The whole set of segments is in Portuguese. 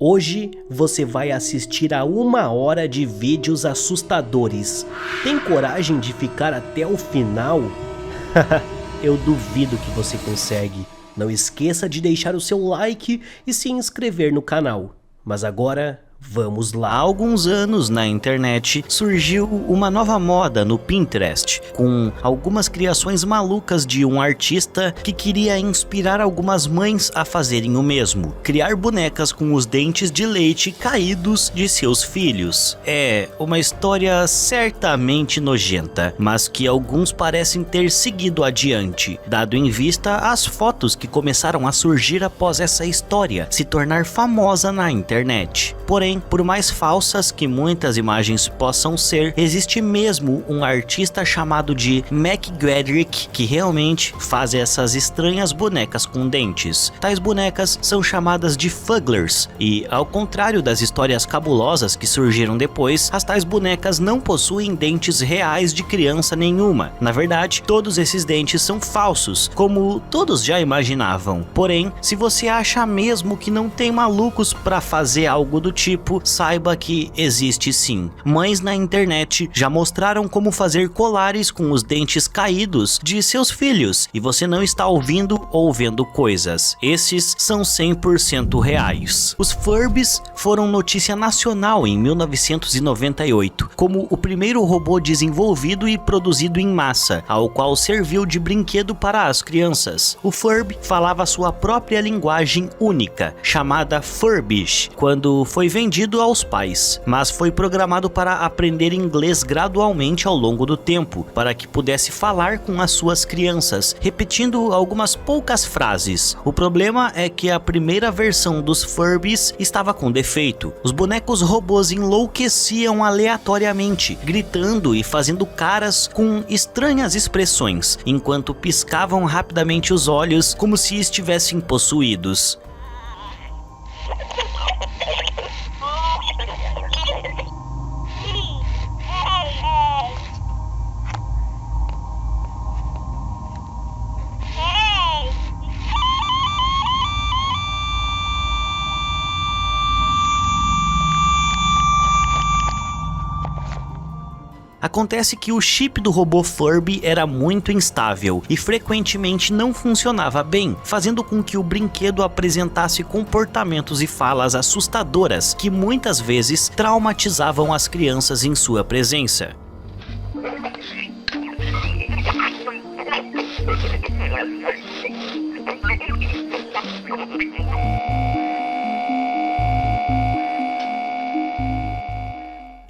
Hoje você vai assistir a 1 hora de vídeos assustadores. Tem coragem de ficar até o final? Eu duvido que você consegue. Não esqueça de deixar o seu like e se inscrever no canal. Mas agora, vamos lá. Há alguns anos na internet surgiu uma nova moda no Pinterest, com algumas criações malucas de um artista que queria inspirar algumas mães a fazerem o mesmo: criar bonecas com os dentes de leite caídos de seus filhos. É uma história certamente nojenta, mas que alguns parecem ter seguido adiante, dado em vista as fotos que começaram a surgir após essa história se tornar famosa na internet. Porém, por mais falsas que muitas imagens possam ser, existe mesmo um artista chamado de McGuadrick que realmente faz essas estranhas bonecas com dentes. Tais bonecas são chamadas de Fugglers e, ao contrário das histórias cabulosas que surgiram depois, as tais bonecas não possuem dentes reais de criança nenhuma. Na verdade, todos esses dentes são falsos, como todos já imaginavam. Porém, se você acha mesmo que não tem malucos para fazer algo do tipo, saiba que existe sim. Mães na internet já mostraram como fazer colares com os dentes caídos de seus filhos e você não está ouvindo ou vendo coisas. Esses são 100% reais. Os Furbies foram notícia nacional em 1998, como o primeiro robô desenvolvido e produzido em massa, ao qual serviu de brinquedo para as crianças. O Furby falava sua própria linguagem única, chamada Furbish, quando foi vendido aos pais, mas foi programado para aprender inglês gradualmente ao longo do tempo, para que pudesse falar com as suas crianças, repetindo algumas poucas frases. O problema é que a primeira versão dos Furbies estava com defeito. Os bonecos robôs enlouqueciam aleatoriamente, gritando e fazendo caras com estranhas expressões, enquanto piscavam rapidamente os olhos como se estivessem possuídos. Acontece que o chip do robô Furby era muito instável e frequentemente não funcionava bem, fazendo com que o brinquedo apresentasse comportamentos e falas assustadoras que muitas vezes traumatizavam as crianças em sua presença.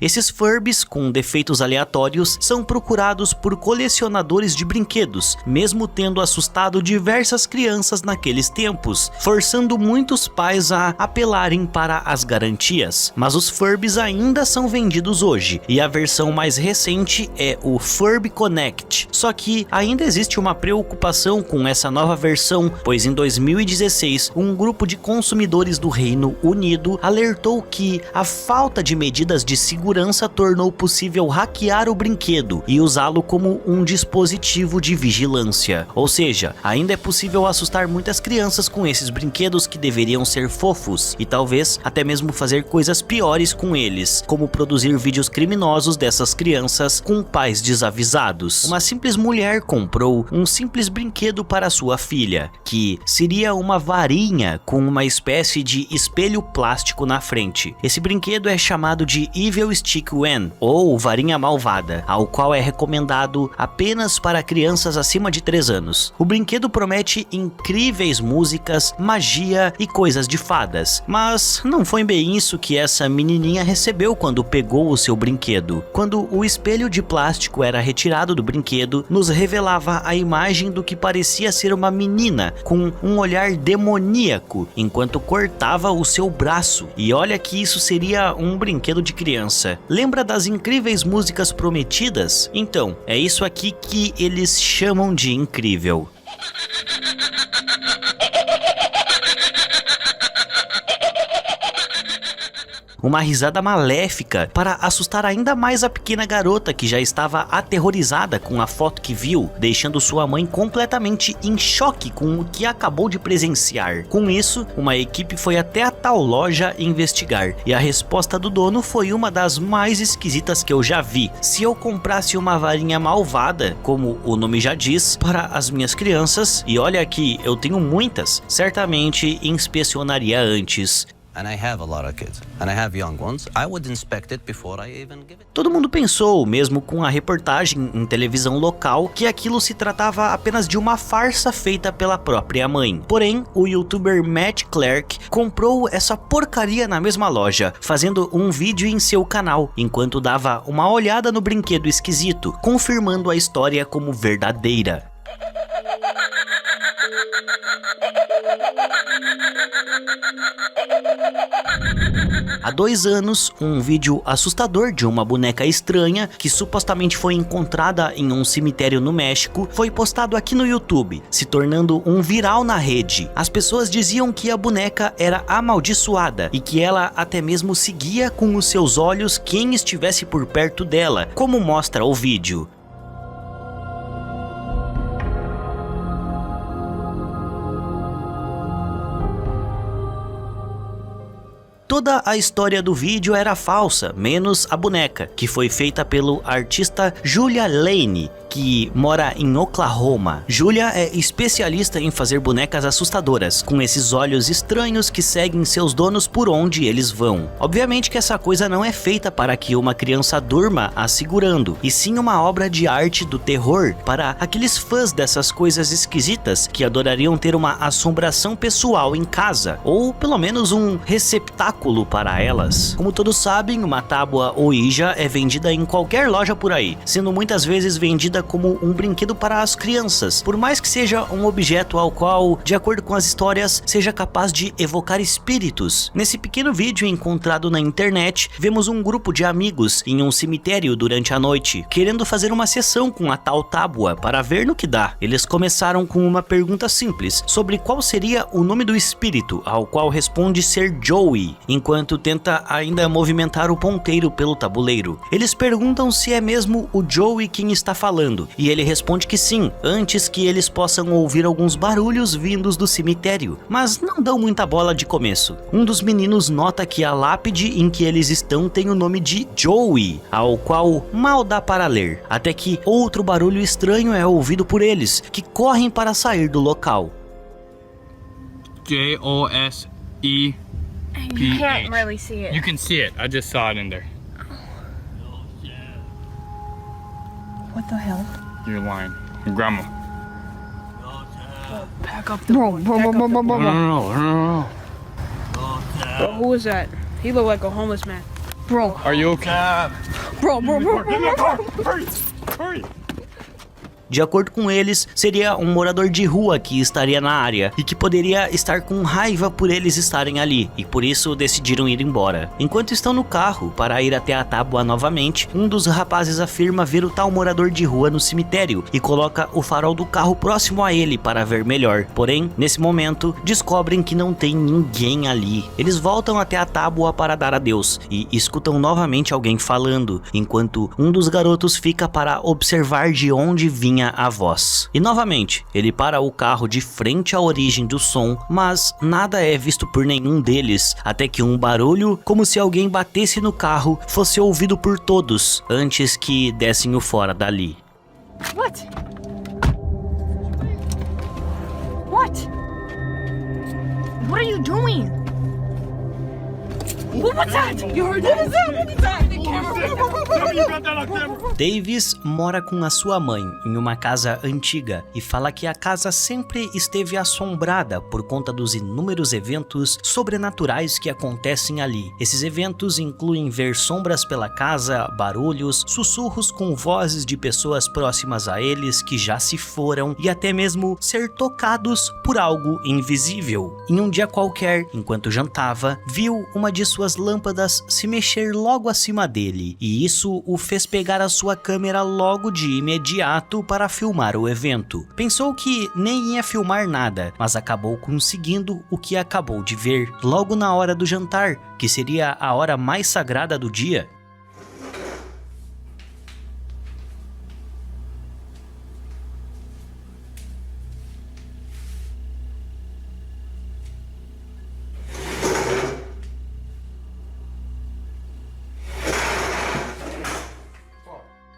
Esses Furbies com defeitos aleatórios são procurados por colecionadores de brinquedos, mesmo tendo assustado diversas crianças naqueles tempos, forçando muitos pais a apelarem para as garantias. Mas os Furbies ainda são vendidos hoje, e a versão mais recente é o Furby Connect. Só que ainda existe uma preocupação com essa nova versão, pois em 2016 um grupo de consumidores do Reino Unido alertou que a falta de medidas de segurança tornou possível hackear o brinquedo e usá-lo como um dispositivo de vigilância. Ou seja, ainda é possível assustar muitas crianças com esses brinquedos que deveriam ser fofos e talvez até mesmo fazer coisas piores com eles, como produzir vídeos criminosos dessas crianças com pais desavisados. Uma simples mulher comprou um simples brinquedo para sua filha, que seria uma varinha com uma espécie de espelho plástico na frente. Esse brinquedo é chamado de Evil Stick Wen, ou varinha malvada, ao qual é recomendado apenas para crianças acima de 3 anos. O brinquedo promete incríveis músicas, magia e coisas de fadas, mas não foi bem isso que essa menininha recebeu quando pegou o seu brinquedo. Quando o espelho de plástico era retirado do brinquedo, nos revelava a imagem do que parecia ser uma menina com um olhar demoníaco, enquanto cortava o seu braço. E olha que isso seria um brinquedo de criança. Lembra das incríveis músicas prometidas? Então, é isso aqui que eles chamam de incrível. uma risada maléfica para assustar ainda mais a pequena garota que já estava aterrorizada com a foto que viu, deixando sua mãe completamente em choque com o que acabou de presenciar. Com isso, uma equipe foi até a tal loja investigar, e a resposta do dono foi uma das mais esquisitas que eu já vi. Se eu comprasse uma varinha malvada, como o nome já diz, para as minhas crianças, e olha aqui, eu tenho muitas, certamente inspecionaria antes. Todo mundo pensou, mesmo com a reportagem em televisão local, que aquilo se tratava apenas de uma farsa feita pela própria mãe. Porém, o youtuber Matt Clark comprou essa porcaria na mesma loja, fazendo um vídeo em seu canal, enquanto dava uma olhada no brinquedo esquisito, confirmando a história como verdadeira. Há 2 anos, um vídeo assustador de uma boneca estranha que supostamente foi encontrada em um cemitério no México foi postado aqui no YouTube, se tornando um viral na rede. As pessoas diziam que a boneca era amaldiçoada e que ela até mesmo seguia com os seus olhos quem estivesse por perto dela, como mostra o vídeo. Toda a história do vídeo era falsa, menos a boneca, que foi feita pelo artista Julia Lane, que mora em Oklahoma. Julia é especialista em fazer bonecas assustadoras, com esses olhos estranhos que seguem seus donos por onde eles vão. Obviamente que essa coisa não é feita para que uma criança durma a segurando, e sim uma obra de arte do terror para aqueles fãs dessas coisas esquisitas que adorariam ter uma assombração pessoal em casa, ou pelo menos um receptáculo para elas. Como todos sabem, uma tábua Ouija é vendida em qualquer loja por aí, sendo muitas vezes vendida como um brinquedo para as crianças, por mais que seja um objeto ao qual, de acordo com as histórias, seja capaz de evocar espíritos. Nesse pequeno vídeo encontrado na internet, vemos um grupo de amigos em um cemitério durante a noite, querendo fazer uma sessão com a tal tábua para ver no que dá. Eles começaram com uma pergunta simples sobre qual seria o nome do espírito, ao qual responde ser Joey, enquanto tenta ainda movimentar o ponteiro pelo tabuleiro. Eles perguntam se é mesmo o Joey quem está falando, e ele responde que sim, antes que eles possam ouvir alguns barulhos vindos do cemitério, mas não dão muita bola de começo. Um dos meninos nota que a lápide em que eles estão tem o nome de Joey, ao qual mal dá para ler, até que outro barulho estranho é ouvido por eles, que correm para sair do local. J-O-S-E You can't really see it. You can see it. I just saw it in there. What the hell? You're lying. Your grandma. Back up the No. Bro, who was that? He looked like a homeless man. Bro, Are you okay? bro. Hurry. De acordo com eles, seria um morador de rua que estaria na área e que poderia estar com raiva por eles estarem ali, e por isso decidiram ir embora. Enquanto estão no carro para ir até a tábua novamente, um dos rapazes afirma ver o tal morador de rua no cemitério e coloca o farol do carro próximo a ele para ver melhor. Porém, nesse momento, descobrem que não tem ninguém ali. Eles voltam até a tábua para dar adeus e escutam novamente alguém falando, enquanto um dos garotos fica para observar de onde vinha a voz. E novamente, ele para o carro de frente à origem do som, mas nada é visto por nenhum deles, até que um barulho, como se alguém batesse no carro, fosse ouvido por todos, antes que dessem o fora dali. What? What? What are you doing? What was that? You heard that? What was that? Davis mora com a sua mãe em uma casa antiga e fala que a casa sempre esteve assombrada por conta dos inúmeros eventos sobrenaturais que acontecem ali. Esses eventos incluem ver sombras pela casa, barulhos, sussurros com vozes de pessoas próximas a eles que já se foram e até mesmo ser tocados por algo invisível. Em um dia qualquer, enquanto jantava, viu uma de suas suas lâmpadas se mexer logo acima dele, e isso o fez pegar a sua câmera logo de imediato para filmar o evento. Pensou que nem ia filmar nada, mas acabou conseguindo o que acabou de ver, logo na hora do jantar, que seria a hora mais sagrada do dia.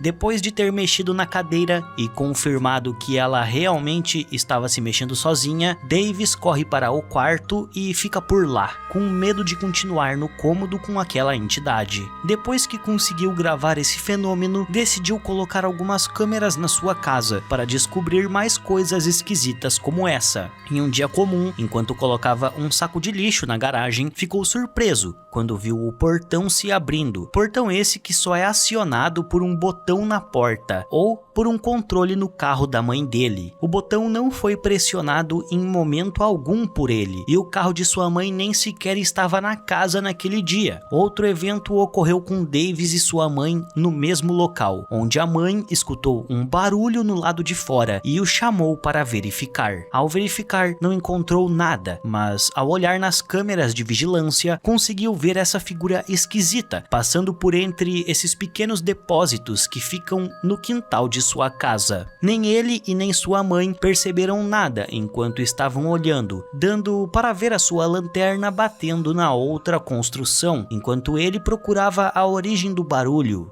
Depois de ter mexido na cadeira e confirmado que ela realmente estava se mexendo sozinha, Davis corre para o quarto e fica por lá, com medo de continuar no cômodo com aquela entidade. Depois que conseguiu gravar esse fenômeno, decidiu colocar algumas câmeras na sua casa para descobrir mais coisas esquisitas como essa. Em um dia comum, enquanto colocava um saco de lixo na garagem, ficou surpreso quando viu o portão se abrindo. Portão esse que só é acionado por um botão na porta ou por um controle no carro da mãe dele. O botão não foi pressionado em momento algum por ele, e o carro de sua mãe nem sequer estava na casa naquele dia. Outro evento ocorreu com Davis e sua mãe no mesmo local, onde a mãe escutou um barulho no lado de fora e o chamou para verificar. Ao verificar, não encontrou nada, mas ao olhar nas câmeras de vigilância, conseguiu ver essa figura esquisita passando por entre esses pequenos depósitos que ficam no quintal de sua casa. Nem ele e nem sua mãe perceberam nada enquanto estavam olhando, dando para ver a sua lanterna batendo na outra construção, enquanto ele procurava a origem do barulho.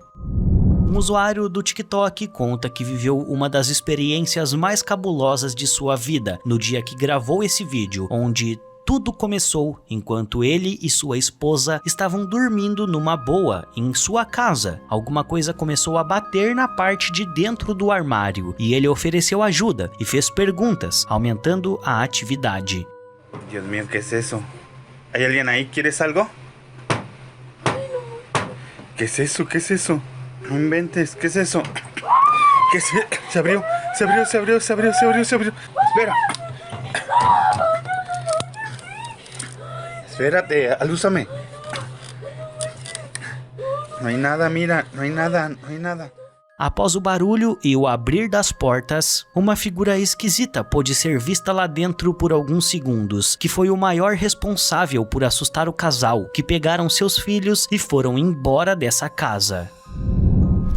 Um usuário do TikTok conta que viveu uma das experiências mais cabulosas de sua vida no dia que gravou esse vídeo, onde tudo começou enquanto ele e sua esposa estavam dormindo numa boa em sua casa. Alguma coisa começou a bater na parte de dentro do armário e ele ofereceu ajuda e fez perguntas, aumentando a atividade. Dios mío, ¿qué es eso? ¿Hay alguien ahí? ¿Quieres algo? ¿Qué es eso? ¿Qué es eso? No inventes, ¿qué es eso? ¿Qué es? Se abrió, se abrió, se abrió, se abrió, se abrió, se abrió. Espera. Espérate, alúzame. No hay nada, mira, no hay nada, no hay nada. Após o barulho e o abrir das portas, uma figura esquisita pôde ser vista lá dentro por alguns segundos, que foi o maior responsável por assustar o casal, que pegaram seus filhos e foram embora dessa casa.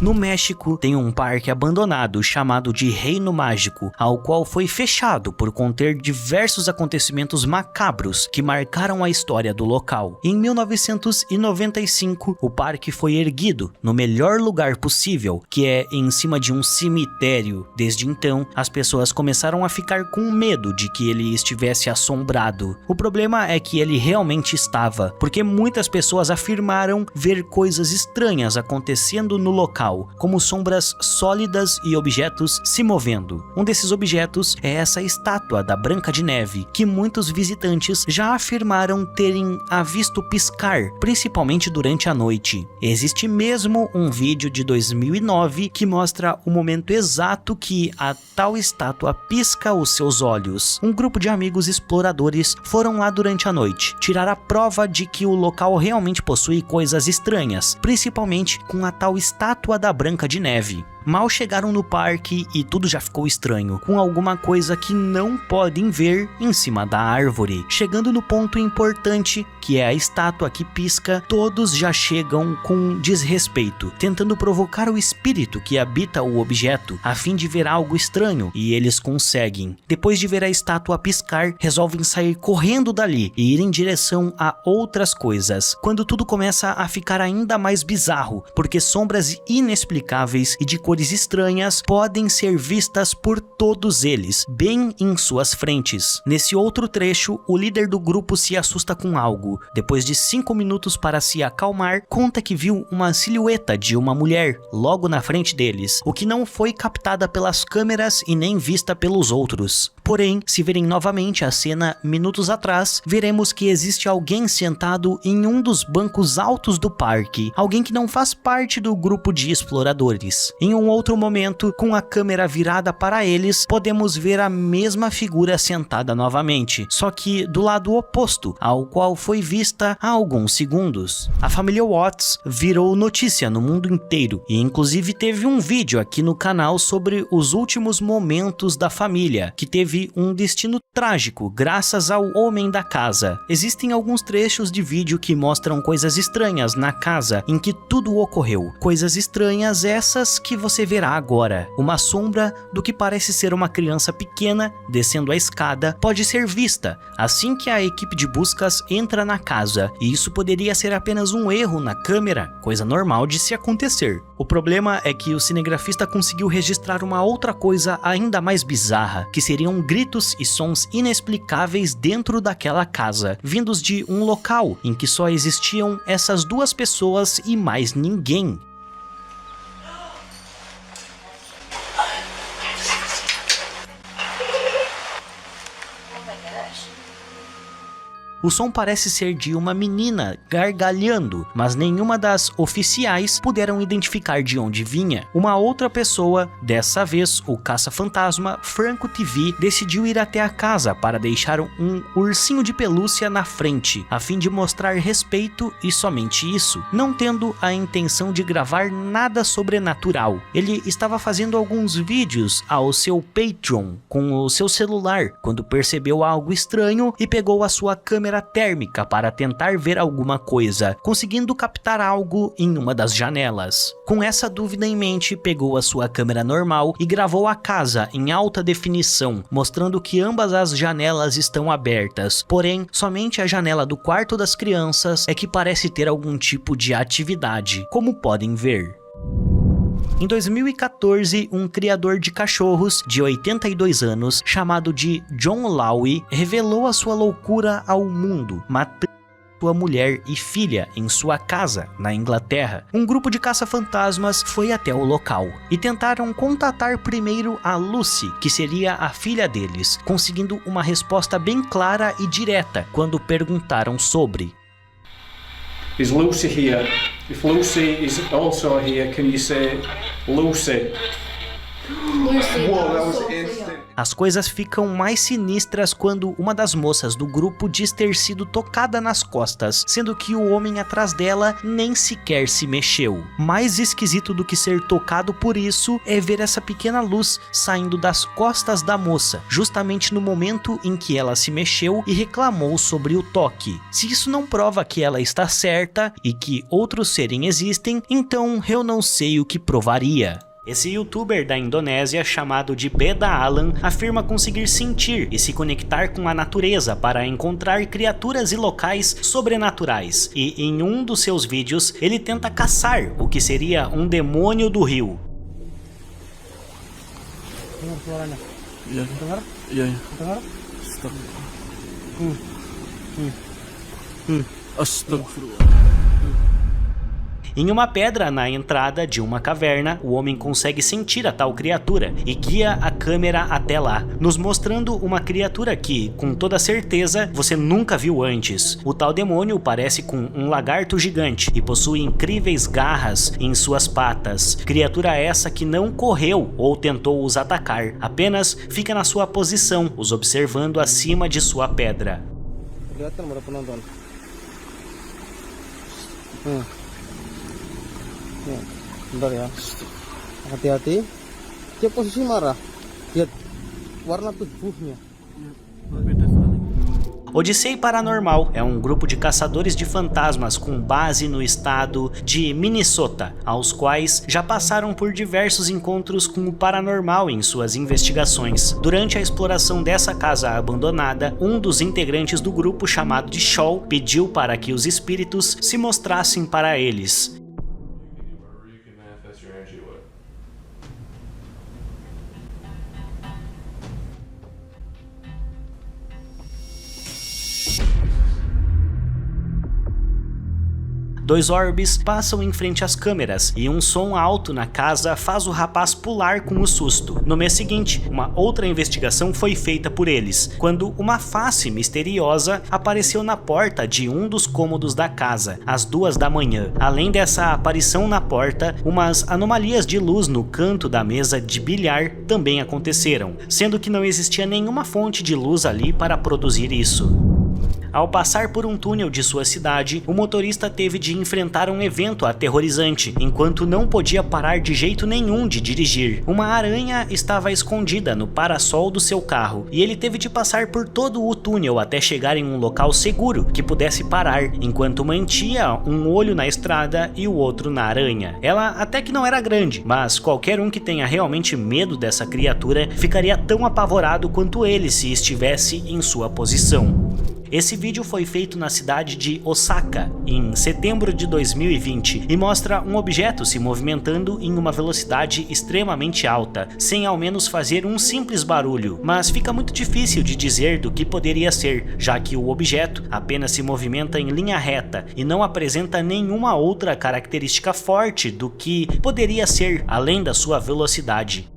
No México, tem um parque abandonado chamado de Reino Mágico, ao qual foi fechado por conter diversos acontecimentos macabros que marcaram a história do local. Em 1995, o parque foi erguido no melhor lugar possível, que é em cima de um cemitério. Desde então, as pessoas começaram a ficar com medo de que ele estivesse assombrado. O problema é que ele realmente estava, porque muitas pessoas afirmaram ver coisas estranhas acontecendo no local, como sombras sólidas e objetos se movendo. Um desses objetos é essa estátua da Branca de Neve, que muitos visitantes já afirmaram terem a visto piscar, principalmente durante a noite. Existe mesmo um vídeo de 2009 que mostra o momento exato que a tal estátua pisca os seus olhos. Um grupo de amigos exploradores foram lá durante a noite, tirar a prova de que o local realmente possui coisas estranhas, principalmente com a tal estátua da Branca de Neve. Mal chegaram no parque e tudo já ficou estranho, com alguma coisa que não podem ver em cima da árvore. Chegando no ponto importante, que é a estátua que pisca, todos já chegam com desrespeito, tentando provocar o espírito que habita o objeto, a fim de ver algo estranho, e eles conseguem. Depois de ver a estátua piscar, resolvem sair correndo dali e ir em direção a outras coisas, quando tudo começa a ficar ainda mais bizarro, porque sombras inexplicáveis e de cores estranhas podem ser vistas por todos eles, bem em suas frentes. Nesse outro trecho, o líder do grupo se assusta com algo. Depois de 5 minutos para se acalmar, conta que viu uma silhueta de uma mulher logo na frente deles, o que não foi captada pelas câmeras e nem vista pelos outros. Porém, se verem novamente a cena minutos atrás, veremos que existe alguém sentado em um dos bancos altos do parque, alguém que não faz parte do grupo de exploradores. Em um outro momento, com a câmera virada para eles, podemos ver a mesma figura sentada novamente, só que do lado oposto, ao qual foi vista há alguns segundos. A família Watts virou notícia no mundo inteiro e inclusive teve um vídeo aqui no canal sobre os últimos momentos da família, que teve um destino trágico graças ao homem da casa. Existem alguns trechos de vídeo que mostram coisas estranhas na casa em que tudo ocorreu. Coisas estranhas essas que você verá agora. Uma sombra do que parece ser uma criança pequena descendo a escada pode ser vista assim que a equipe de buscas entra na casa, e isso poderia ser apenas um erro na câmera, coisa normal de se acontecer. O problema é que o cinegrafista conseguiu registrar uma outra coisa ainda mais bizarra, que seriam gritos e sons inexplicáveis dentro daquela casa, vindos de um local em que só existiam essas duas pessoas e mais ninguém. O som parece ser de uma menina gargalhando, mas nenhuma das oficiais puderam identificar de onde vinha. Uma outra pessoa, dessa vez o caça-fantasma Franco TV, decidiu ir até a casa para deixar um ursinho de pelúcia na frente, a fim de mostrar respeito e somente isso, não tendo a intenção de gravar nada sobrenatural. Ele estava fazendo alguns vídeos ao seu Patreon com o seu celular, quando percebeu algo estranho e pegou a sua câmera térmica para tentar ver alguma coisa, conseguindo captar algo em uma das janelas. Com essa dúvida em mente, pegou a sua câmera normal e gravou a casa em alta definição, mostrando que ambas as janelas estão abertas, porém, somente a janela do quarto das crianças é que parece ter algum tipo de atividade, como podem ver. Em 2014, um criador de cachorros de 82 anos, chamado de John Lowy, revelou a sua loucura ao mundo, matando sua mulher e filha em sua casa, na Inglaterra. Um grupo de caça-fantasmas foi até o local e tentaram contatar primeiro a Lucy, que seria a filha deles, conseguindo uma resposta bem clara e direta quando perguntaram sobre. Is Lucy here? If Lucy is also here, can you say Lucy? Whoa, that was instant. As coisas ficam mais sinistras quando uma das moças do grupo diz ter sido tocada nas costas, sendo que o homem atrás dela nem sequer se mexeu. Mais esquisito do que ser tocado por isso é ver essa pequena luz saindo das costas da moça, justamente no momento em que ela se mexeu e reclamou sobre o toque. Se isso não prova que ela está certa e que outros seres existem, então eu não sei o que provaria. Esse youtuber da Indonésia, chamado de Beda Alan, afirma conseguir sentir e se conectar com a natureza para encontrar criaturas e locais sobrenaturais, e em um dos seus vídeos ele tenta caçar o que seria um demônio do rio. Em uma pedra na entrada de uma caverna, o homem consegue sentir a tal criatura e guia a câmera até lá, nos mostrando uma criatura que, com toda certeza, você nunca viu antes. O tal demônio parece com um lagarto gigante e possui incríveis garras em suas patas. Criatura essa que não correu ou tentou os atacar, apenas fica na sua posição, os observando acima de sua pedra. Bentar ya, hati-hati. Dia posisi marah. Lihat warna tubuhnya. Odyssey Paranormal é um grupo de caçadores de fantasmas com base no estado de Minnesota, aos quais já passaram por diversos encontros com o paranormal em suas investigações. Durante a exploração dessa casa abandonada, um dos integrantes do grupo, chamado de Shaw, pediu para que os espíritos se mostrassem para eles. Dois orbes passam em frente às câmeras e um som alto na casa faz o rapaz pular com o susto. No mês seguinte, uma outra investigação foi feita por eles, quando uma face misteriosa apareceu na porta de um dos cômodos da casa, às 2 da manhã. Além dessa aparição na porta, umas anomalias de luz no canto da mesa de bilhar também aconteceram, sendo que não existia nenhuma fonte de luz ali para produzir isso. Ao passar por um túnel de sua cidade, o motorista teve de enfrentar um evento aterrorizante, enquanto não podia parar de jeito nenhum de dirigir. Uma aranha estava escondida no parasol do seu carro, e ele teve de passar por todo o túnel até chegar em um local seguro que pudesse parar, enquanto mantinha um olho na estrada e o outro na aranha. Ela até que não era grande, mas qualquer um que tenha realmente medo dessa criatura ficaria tão apavorado quanto ele se estivesse em sua posição. Esse vídeo foi feito na cidade de Osaka, em setembro de 2020, e mostra um objeto se movimentando em uma velocidade extremamente alta, sem ao menos fazer um simples barulho, mas fica muito difícil de dizer do que poderia ser, já que o objeto apenas se movimenta em linha reta e não apresenta nenhuma outra característica forte do que poderia ser além da sua velocidade.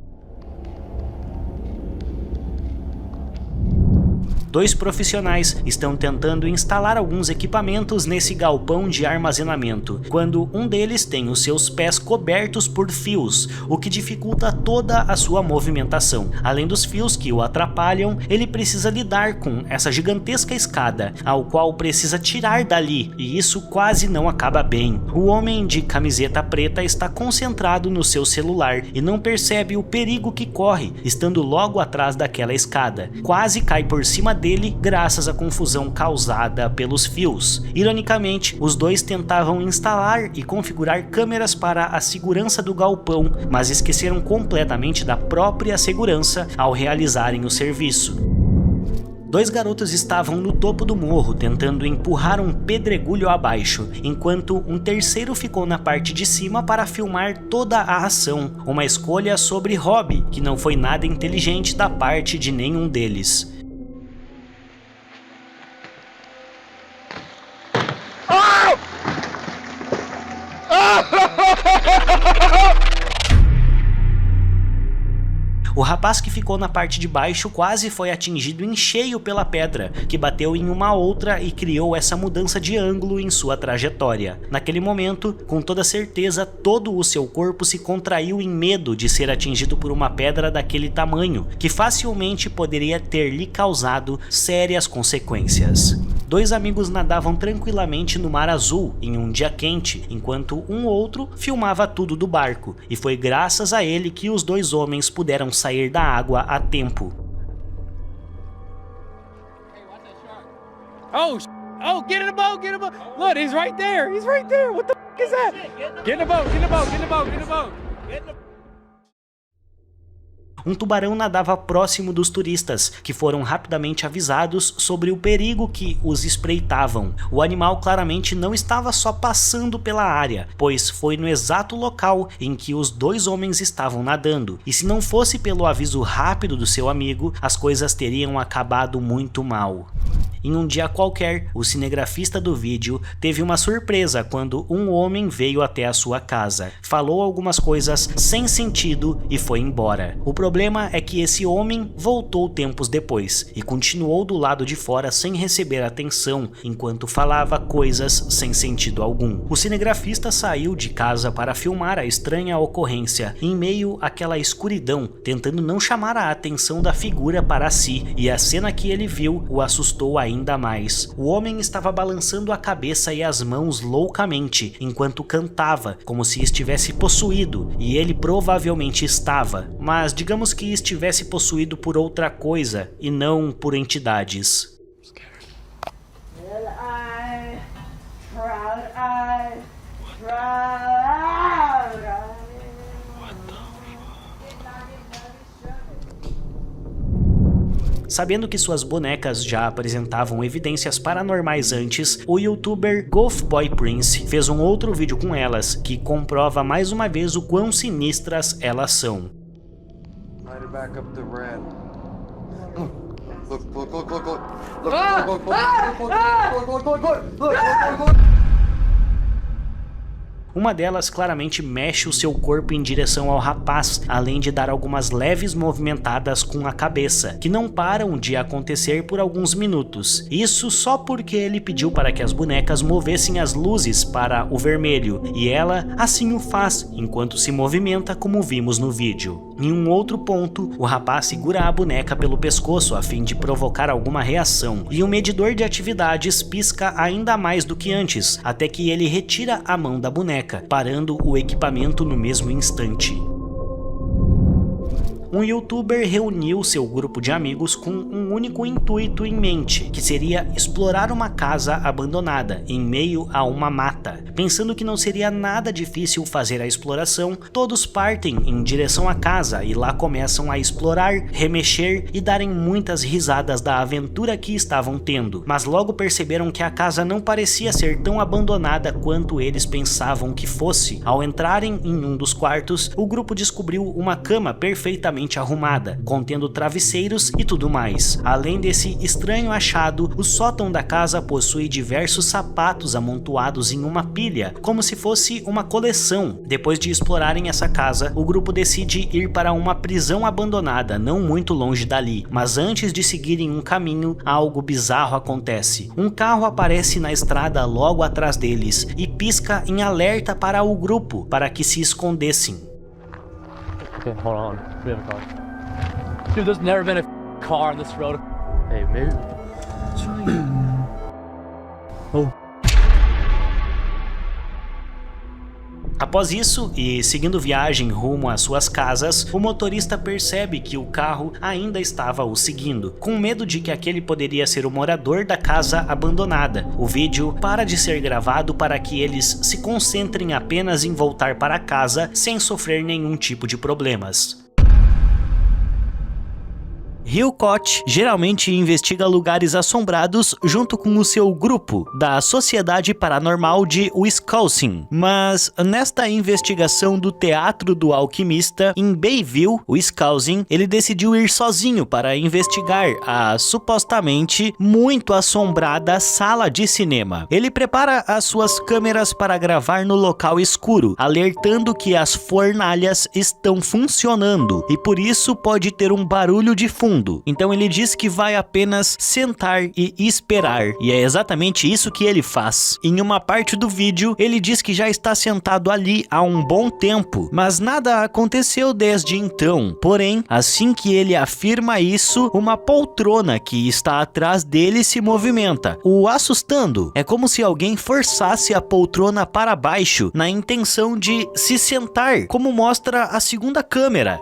Dois profissionais estão tentando instalar alguns equipamentos nesse galpão de armazenamento, quando um deles tem os seus pés cobertos por fios, o que dificulta toda a sua movimentação. Além dos fios que o atrapalham, ele precisa lidar com essa gigantesca escada, ao qual precisa tirar dali, e isso quase não acaba bem. O homem de camiseta preta está concentrado no seu celular e não percebe o perigo que corre, estando logo atrás daquela escada. Quase cai por cima dele graças à confusão causada pelos fios. Ironicamente, os dois tentavam instalar e configurar câmeras para a segurança do galpão, mas esqueceram completamente da própria segurança ao realizarem o serviço. Dois garotos estavam no topo do morro tentando empurrar um pedregulho abaixo, enquanto um terceiro ficou na parte de cima para filmar toda a ação, uma escolha sobre hobby que não foi nada inteligente da parte de nenhum deles. O rapaz que ficou na parte de baixo quase foi atingido em cheio pela pedra, que bateu em uma outra e criou essa mudança de ângulo em sua trajetória. Naquele momento, com toda certeza, todo o seu corpo se contraiu em medo de ser atingido por uma pedra daquele tamanho, que facilmente poderia ter lhe causado sérias consequências. Dois amigos nadavam tranquilamente no mar azul em um dia quente, enquanto um outro filmava tudo do barco, e foi graças a ele que os dois homens puderam sair da água a tempo. Oh, get in the boat, get in the boat. Look, he's right there. He's right there. What the f is that? Get in the boat, get in the boat, get in the boat, get in the boat. Get in the boat. Um tubarão nadava próximo dos turistas, que foram rapidamente avisados sobre o perigo que os espreitavam. O animal claramente não estava só passando pela área, pois foi no exato local em que os dois homens estavam nadando, e se não fosse pelo aviso rápido do seu amigo, as coisas teriam acabado muito mal. Em um dia qualquer, o cinegrafista do vídeo teve uma surpresa quando um homem veio até a sua casa, falou algumas coisas sem sentido e foi embora. O problema é que esse homem voltou tempos depois e continuou do lado de fora sem receber atenção, enquanto falava coisas sem sentido algum. O cinegrafista saiu de casa para filmar a estranha ocorrência, em meio àquela escuridão, tentando não chamar a atenção da figura para si, e a cena que ele viu o assustou ainda mais. O homem estava balançando a cabeça e as mãos loucamente, enquanto cantava, como se estivesse possuído, e ele provavelmente estava, mas digamos que estivesse possuído por outra coisa e não por entidades. Sabendo que suas bonecas já apresentavam evidências paranormais antes, o youtuber Golf Boy Prince fez um outro vídeo com elas, que comprova mais uma vez o quão sinistras elas são. Uma delas claramente mexe o seu corpo em direção ao rapaz, além de dar algumas leves movimentadas com a cabeça, que não param de acontecer por alguns minutos. Isso só porque ele pediu para que as bonecas movessem as luzes para o vermelho, e ela assim o faz, enquanto se movimenta como vimos no vídeo. Em um outro ponto, o rapaz segura a boneca pelo pescoço a fim de provocar alguma reação, e o medidor de atividades pisca ainda mais do que antes, até que ele retira a mão da boneca, parando o equipamento no mesmo instante. Um youtuber reuniu seu grupo de amigos com um único intuito em mente, que seria explorar uma casa abandonada em meio a uma mata. Pensando que não seria nada difícil fazer a exploração, todos partem em direção à casa e lá começam a explorar, remexer e darem muitas risadas da aventura que estavam tendo. Mas logo perceberam que a casa não parecia ser tão abandonada quanto eles pensavam que fosse. Ao entrarem em um dos quartos, o grupo descobriu uma cama perfeitamente arrumada, contendo travesseiros e tudo mais. Além desse estranho achado, o sótão da casa possui diversos sapatos amontoados em uma pilha, como se fosse uma coleção. Depois de explorarem essa casa, o grupo decide ir para uma prisão abandonada não muito longe dali, mas antes de seguirem um caminho, algo bizarro acontece. Um carro aparece na estrada logo atrás deles e pisca em alerta para o grupo para que se escondessem. Okay, hold on. We have a car. Dude, there's never been a car on this road. Hey, maybe. Oh. Após isso, e seguindo viagem rumo às suas casas, o motorista percebe que o carro ainda estava o seguindo, com medo de que aquele poderia ser o morador da casa abandonada. O vídeo para de ser gravado para que eles se concentrem apenas em voltar para casa sem sofrer nenhum tipo de problemas. Hillcott geralmente investiga lugares assombrados junto com o seu grupo da Sociedade Paranormal de Wisconsin, mas nesta investigação do Teatro do Alquimista em Bayville, Wisconsin, ele decidiu ir sozinho para investigar a supostamente muito assombrada sala de cinema. Ele prepara as suas câmeras para gravar no local escuro, alertando que as fornalhas estão funcionando e por isso pode ter um barulho de fundo. Então ele diz que vai apenas sentar e esperar, e é exatamente isso que ele faz. Em uma parte do vídeo, ele diz que já está sentado ali há um bom tempo, mas nada aconteceu desde então. Porém, assim que ele afirma isso, uma poltrona que está atrás dele se movimenta, o assustando. É como se alguém forçasse a poltrona para baixo, na intenção de se sentar, como mostra a segunda câmera.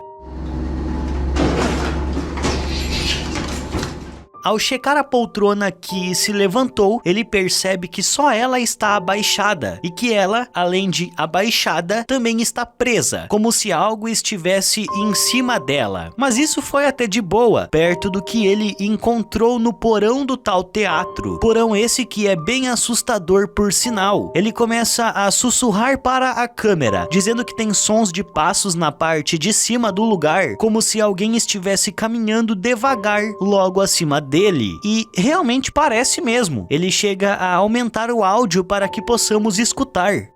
Ao checar a poltrona que se levantou, ele percebe que só ela está abaixada e que ela, além de abaixada, também está presa, como se algo estivesse em cima dela. Mas isso foi até de boa, perto do que ele encontrou no porão do tal teatro. Porão esse que é bem assustador por sinal. Ele começa a sussurrar para a câmera, dizendo que tem sons de passos na parte de cima do lugar, como se alguém estivesse caminhando devagar logo acima dele. E realmente parece mesmo. Ele chega a aumentar o áudio para que possamos escutar.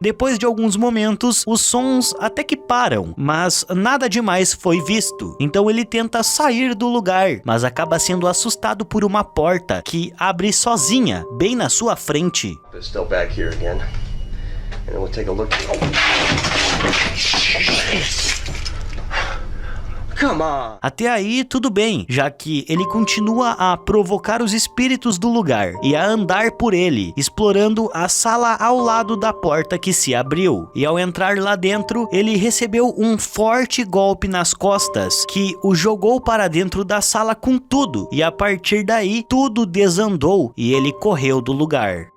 Depois de alguns momentos, os sons até que param, mas nada demais foi visto. Então ele tenta sair do lugar, mas acaba sendo assustado por uma porta que abre sozinha, bem na sua frente. Até aí tudo bem, já que ele continua a provocar os espíritos do lugar e a andar por ele, explorando a sala ao lado da porta que se abriu. E ao entrar lá dentro, ele recebeu um forte golpe nas costas que o jogou para dentro da sala com tudo, e a partir daí tudo desandou e ele correu do lugar.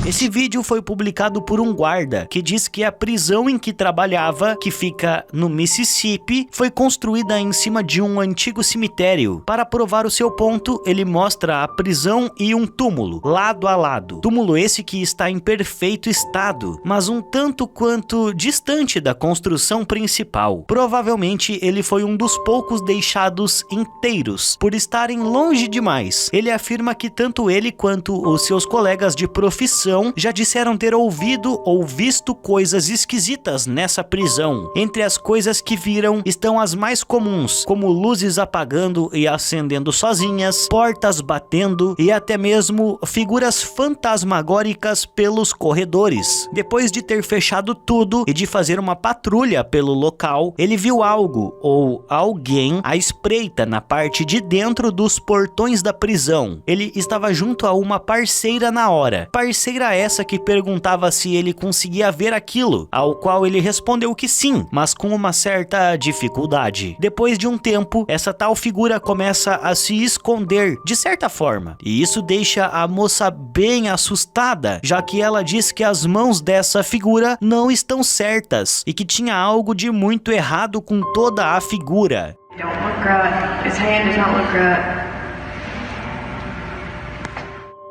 Esse vídeo foi publicado por um guarda que diz que a prisão em que trabalhava, que fica no Mississippi, foi construída em cima de um antigo cemitério. Para provar o seu ponto, ele mostra a prisão e um túmulo, lado a lado. Túmulo esse que está em perfeito estado, mas um tanto quanto distante da construção principal. Provavelmente ele foi um dos poucos deixados inteiros, por estarem longe demais. Ele afirma que tanto ele quanto os seus colegas de profissão já disseram ter ouvido ou visto coisas esquisitas nessa prisão. Entre as coisas que viram estão as mais comuns, como luzes apagando e acendendo sozinhas, portas batendo e até mesmo figuras fantasmagóricas pelos corredores. Depois de ter fechado tudo e de fazer uma patrulha pelo local, ele viu algo ou alguém à espreita na parte de dentro dos portões da prisão. Ele estava junto a uma parceira na hora. Parceira essa que perguntava se ele conseguia ver aquilo, ao qual ele respondeu que sim, mas com uma certa dificuldade. Depois de um tempo, essa tal figura começa a se esconder de certa forma, e isso deixa a moça bem assustada, já que ela diz que as mãos dessa figura não estão certas e que tinha algo de muito errado com toda a figura. Don't look right. His hand does not look right.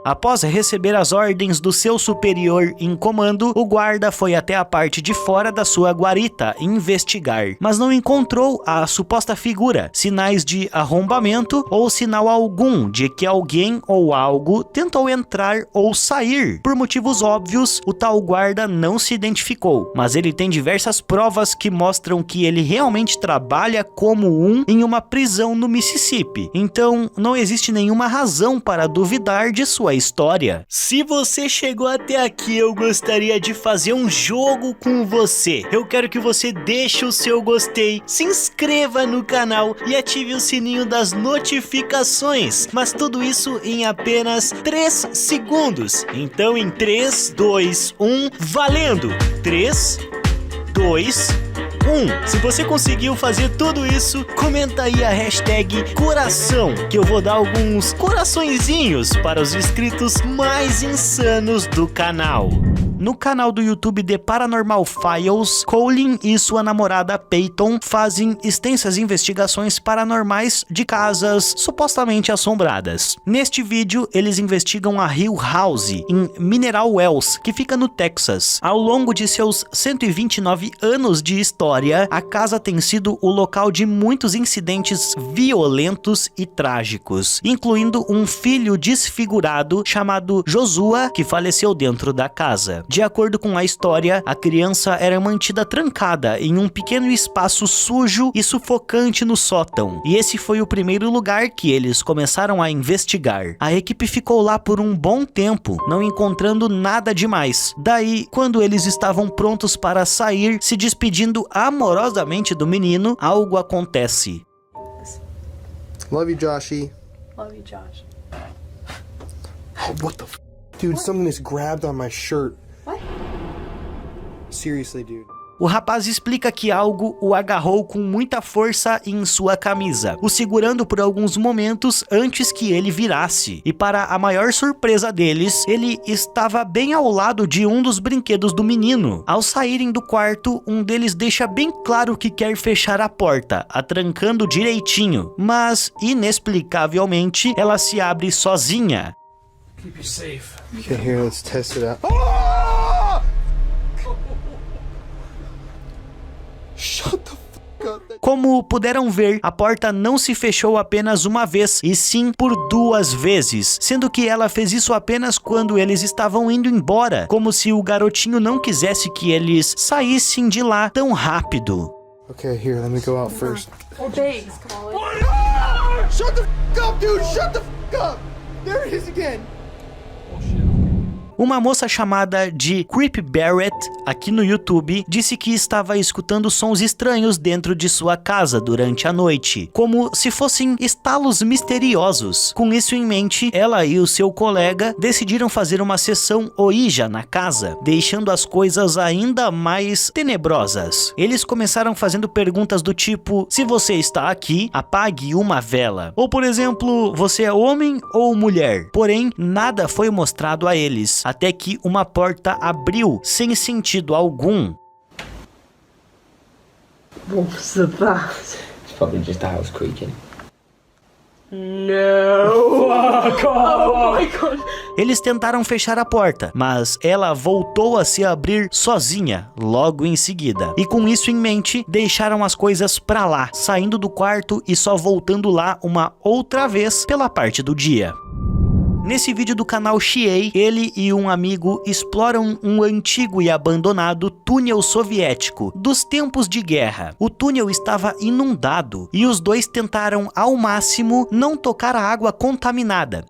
Após receber as ordens do seu superior em comando, o guarda foi até a parte de fora da sua guarita investigar, mas não encontrou a suposta figura, sinais de arrombamento ou sinal algum de que alguém ou algo tentou entrar ou sair. Por motivos óbvios, o tal guarda não se identificou, mas ele tem diversas provas que mostram que ele realmente trabalha como em uma prisão no Mississippi. Então, não existe nenhuma razão para duvidar de sua história. Se você chegou até aqui, eu gostaria de fazer um jogo com você. Eu quero que você deixe o seu gostei, se inscreva no canal e ative o sininho das notificações. Mas tudo isso em apenas 3 segundos. Então em 3, 2, 1, valendo! 3, 2, 1. Se você conseguiu fazer tudo isso, comenta aí a hashtag coração, que eu vou dar alguns coraçõezinhos para os inscritos mais insanos do canal. No canal do YouTube The Paranormal Files, Colin e sua namorada Peyton fazem extensas investigações paranormais de casas supostamente assombradas. Neste vídeo, eles investigam a Hill House, em Mineral Wells, que fica no Texas. Ao longo de seus 129 anos de história, a casa tem sido o local de muitos incidentes violentos e trágicos, incluindo um filho desfigurado chamado Joshua, que faleceu dentro da casa. De acordo com a história, a criança era mantida trancada em um pequeno espaço sujo e sufocante no sótão, e esse foi o primeiro lugar que eles começaram a investigar. A equipe ficou lá por um bom tempo, não encontrando nada demais. Daí, quando eles estavam prontos para sair, se despedindo amorosamente do menino, algo acontece. Love you, Joshy. Love you, Josh. Oh, what the f? Dude, something just grabbed on my shirt. What? Seriously, dude. O rapaz explica que algo o agarrou com muita força em sua camisa, o segurando por alguns momentos antes que ele virasse. E para a maior surpresa deles, ele estava bem ao lado de um dos brinquedos do menino. Ao saírem do quarto, um deles deixa bem claro que quer fechar a porta, a trancando direitinho, mas inexplicavelmente ela se abre sozinha. Keep you safe. Okay, here, let's test it out. Shut the fuck up. Como puderam ver, a porta não se fechou apenas uma vez, e sim por 2 vezes, sendo que ela fez isso apenas quando eles estavam indo embora, como se o garotinho não quisesse que eles saíssem de lá tão rápido. Okay, here, let me go out first. Well, thanks, Colin. Shut the fuck up, dude! Shut the fuck up! There it is again! Uma moça chamada de Creep Barrett, aqui no YouTube, disse que estava escutando sons estranhos dentro de sua casa durante a noite, como se fossem estalos misteriosos. Com isso em mente, ela e o seu colega decidiram fazer uma sessão Ouija na casa, deixando as coisas ainda mais tenebrosas. Eles começaram fazendo perguntas do tipo: se você está aqui, apague uma vela. Ou, por exemplo, você é homem ou mulher? Porém, nada foi mostrado a eles. até que uma porta abriu sem sentido algum. What was that? It's probably just the house creaking. No! Oh my god! Eles tentaram fechar a porta, mas ela voltou a se abrir sozinha logo em seguida. E com isso em mente, deixaram as coisas pra lá, saindo do quarto e só voltando lá uma outra vez pela parte do dia. Nesse vídeo do canal Xiei, ele e um amigo exploram um antigo e abandonado túnel soviético dos tempos de guerra. O túnel estava inundado e os dois tentaram ao máximo não tocar a água contaminada.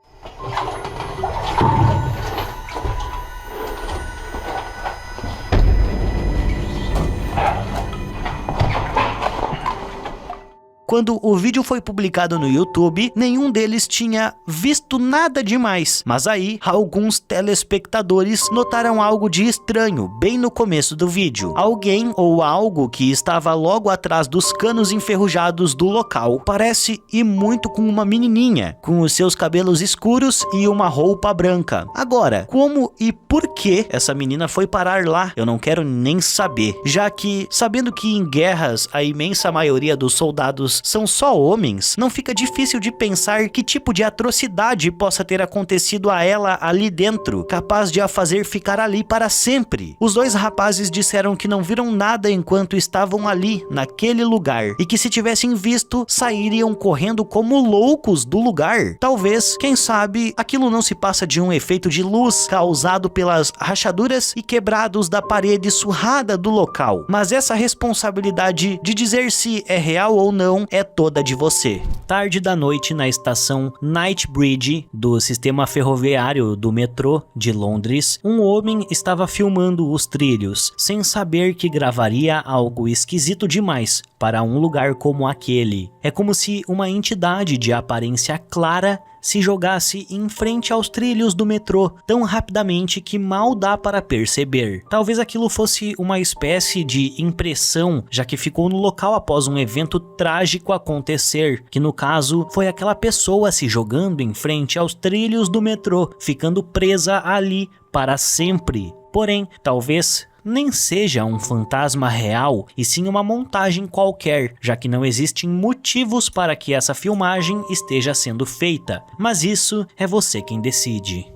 Quando o vídeo foi publicado no YouTube, nenhum deles tinha visto nada demais. Mas aí, alguns telespectadores notaram algo de estranho bem no começo do vídeo. Alguém ou algo que estava logo atrás dos canos enferrujados do local parece ir muito com uma menininha, com os seus cabelos escuros e uma roupa branca. Agora, como e por que essa menina foi parar lá, eu não quero nem saber, já que, sabendo que em guerras a imensa maioria dos soldados são só homens, não fica difícil de pensar que tipo de atrocidade possa ter acontecido a ela ali dentro, capaz de a fazer ficar ali para sempre. Os dois rapazes disseram que não viram nada enquanto estavam ali, naquele lugar, e que se tivessem visto, sairiam correndo como loucos do lugar. Talvez, quem sabe, aquilo não se passa de um efeito de luz causado pelas rachaduras e quebrados da parede surrada do local. Mas essa responsabilidade de dizer se é real ou não é toda de você. Tarde da noite na estação Knightsbridge do sistema ferroviário do metrô de Londres, um homem estava filmando os trilhos, sem saber que gravaria algo esquisito demais para um lugar como aquele. É como se uma entidade de aparência clara se jogasse em frente aos trilhos do metrô tão rapidamente que mal dá para perceber. Talvez aquilo fosse uma espécie de impressão, já que ficou no local após um evento trágico acontecer, que no caso foi aquela pessoa se jogando em frente aos trilhos do metrô, ficando presa ali para sempre. Porém, talvez nem seja um fantasma real, e sim uma montagem qualquer, já que não existem motivos para que essa filmagem esteja sendo feita. Mas isso é você quem decide.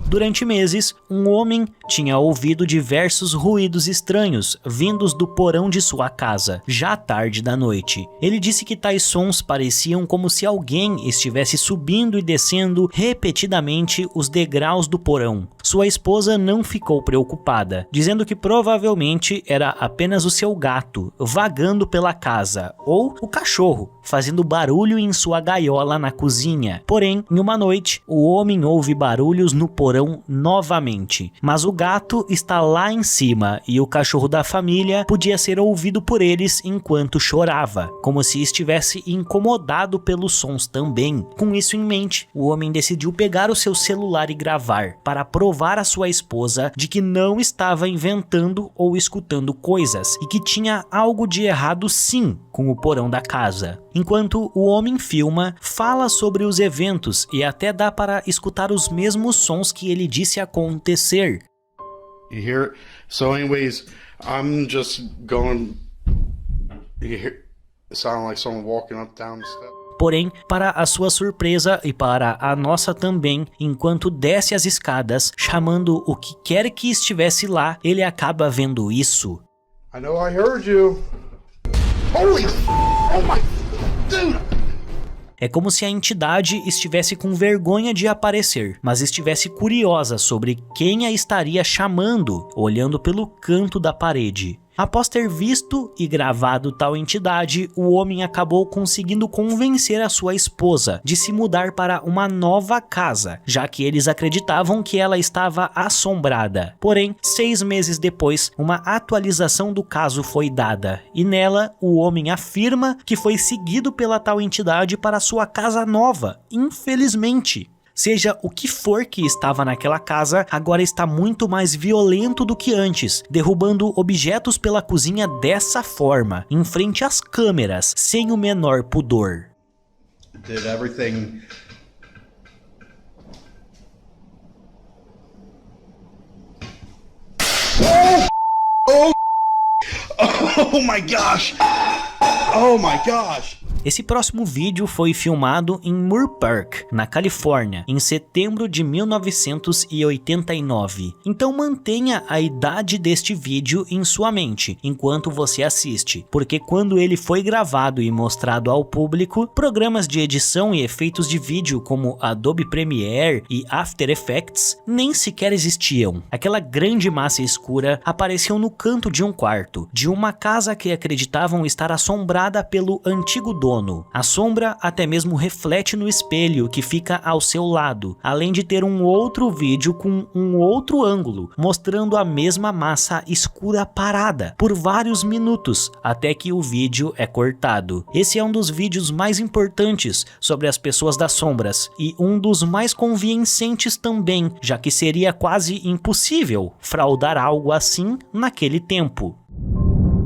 Durante meses, um homem tinha ouvido diversos ruídos estranhos vindos do porão de sua casa, já tarde da noite. Ele disse que tais sons pareciam como se alguém estivesse subindo e descendo repetidamente os degraus do porão. Sua esposa não ficou preocupada, dizendo que provavelmente era apenas o seu gato vagando pela casa, ou o cachorro fazendo barulho em sua gaiola na cozinha. Porém, em uma noite, o homem ouve barulhos no porão novamente, mas o gato está lá em cima e o cachorro da família podia ser ouvido por eles enquanto chorava, como se estivesse incomodado pelos sons também. Com isso em mente, o homem decidiu pegar o seu celular e gravar, para provar à sua esposa de que não estava inventando ou escutando coisas e que tinha algo de errado sim com o porão da casa. Enquanto o homem filma, fala sobre os eventos e até dá para escutar os mesmos sons que ele disse acontecer. You hear it? So anyways, I'm just going, you hear it sound like someone walking up down the steps. Porém, para a sua surpresa e para a nossa também, enquanto desce as escadas, chamando o que quer que estivesse lá, ele acaba vendo isso. I know I heard you. Holy oh my dude. É como se a entidade estivesse com vergonha de aparecer, mas estivesse curiosa sobre quem a estaria chamando, olhando pelo canto da parede. Após ter visto e gravado tal entidade, o homem acabou conseguindo convencer a sua esposa de se mudar para uma nova casa, já que eles acreditavam que ela estava assombrada. Porém, 6 meses depois, uma atualização do caso foi dada, e nela o homem afirma que foi seguido pela tal entidade para sua casa nova, infelizmente. Seja o que for que estava naquela casa, agora está muito mais violento do que antes, derrubando objetos pela cozinha dessa forma, em frente às câmeras, sem o menor pudor. Did everything Oh my gosh! Oh my gosh! Esse próximo vídeo foi filmado em Moore Park, na Califórnia, em setembro de 1989. Então mantenha a idade deste vídeo em sua mente enquanto você assiste, porque quando ele foi gravado e mostrado ao público, programas de edição e efeitos de vídeo como Adobe Premiere e After Effects nem sequer existiam. Aquela grande massa escura apareceu no canto de um quarto, de uma casa que acreditavam estar assombrada pelo antigo dono. A sombra até mesmo reflete no espelho que fica ao seu lado, além de ter um outro vídeo com um outro ângulo, mostrando a mesma massa escura parada por vários minutos, até que o vídeo é cortado. Esse é um dos vídeos mais importantes sobre as pessoas das sombras, e um dos mais convincentes também, já que seria quase impossível fraudar algo assim naquele tempo.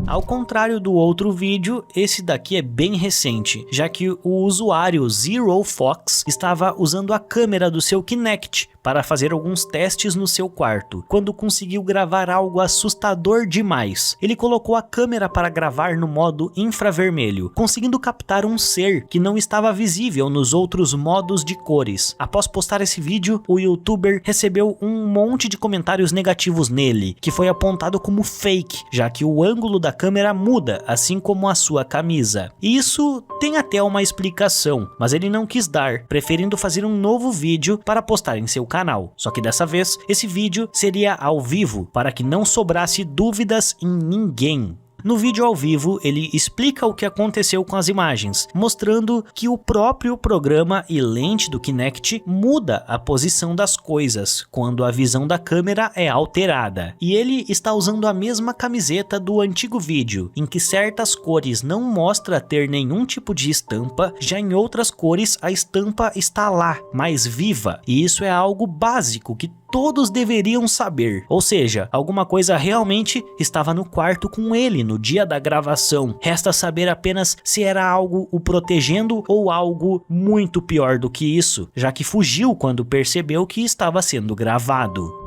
Ao contrário do outro vídeo, esse daqui é bem recente, já que o usuário Zero Fox estava usando a câmera do seu Kinect para fazer alguns testes no seu quarto, quando conseguiu gravar algo assustador demais. Ele colocou a câmera para gravar no modo infravermelho, conseguindo captar um ser que não estava visível nos outros modos de cores. Após postar esse vídeo, o youtuber recebeu um monte de comentários negativos nele, que foi apontado como fake, já que o ângulo da câmera muda, assim como a sua camisa. Isso tem até uma explicação, mas ele não quis dar, preferindo fazer um novo vídeo para postar em seu canal. Só que dessa vez, esse vídeo seria ao vivo, para que não sobrasse dúvidas em ninguém. No vídeo ao vivo, ele explica o que aconteceu com as imagens, mostrando que o próprio programa e lente do Kinect muda a posição das coisas quando a visão da câmera é alterada. E ele está usando a mesma camiseta do antigo vídeo, em que certas cores não mostra ter nenhum tipo de estampa, já em outras cores a estampa está lá, mais viva. E isso é algo básico que todos deveriam saber, ou seja, alguma coisa realmente estava no quarto com ele no dia da gravação. Resta saber apenas se era algo o protegendo ou algo muito pior do que isso, já que fugiu quando percebeu que estava sendo gravado.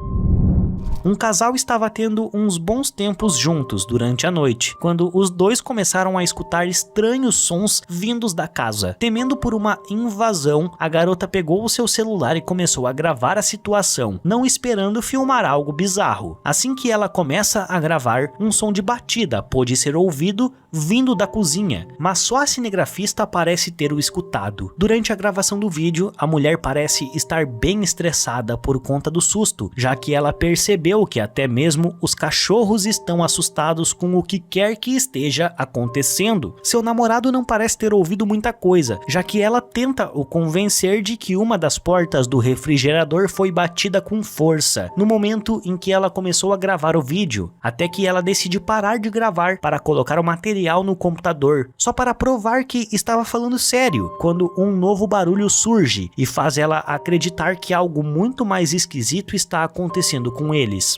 Um casal estava tendo uns bons tempos juntos durante a noite, quando os dois começaram a escutar estranhos sons vindos da casa. Temendo por uma invasão, a garota pegou o seu celular e começou a gravar a situação, não esperando filmar algo bizarro. Assim que ela começa a gravar, um som de batida pôde ser ouvido vindo da cozinha, mas só a cinegrafista parece ter o escutado. Durante a gravação do vídeo, a mulher parece estar bem estressada por conta do susto, já que ela percebeu que até mesmo os cachorros estão assustados com o que quer que esteja acontecendo. Seu namorado não parece ter ouvido muita coisa, já que ela tenta o convencer de que uma das portas do refrigerador foi batida com força, no momento em que ela começou a gravar o vídeo, até que ela decide parar de gravar para colocar o material no computador, só para provar que estava falando sério, quando um novo barulho surge e faz ela acreditar que algo muito mais esquisito está acontecendo com eles.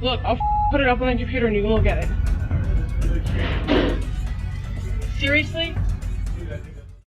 Look, I'll put it up on the computer and you can look at it. Seriously?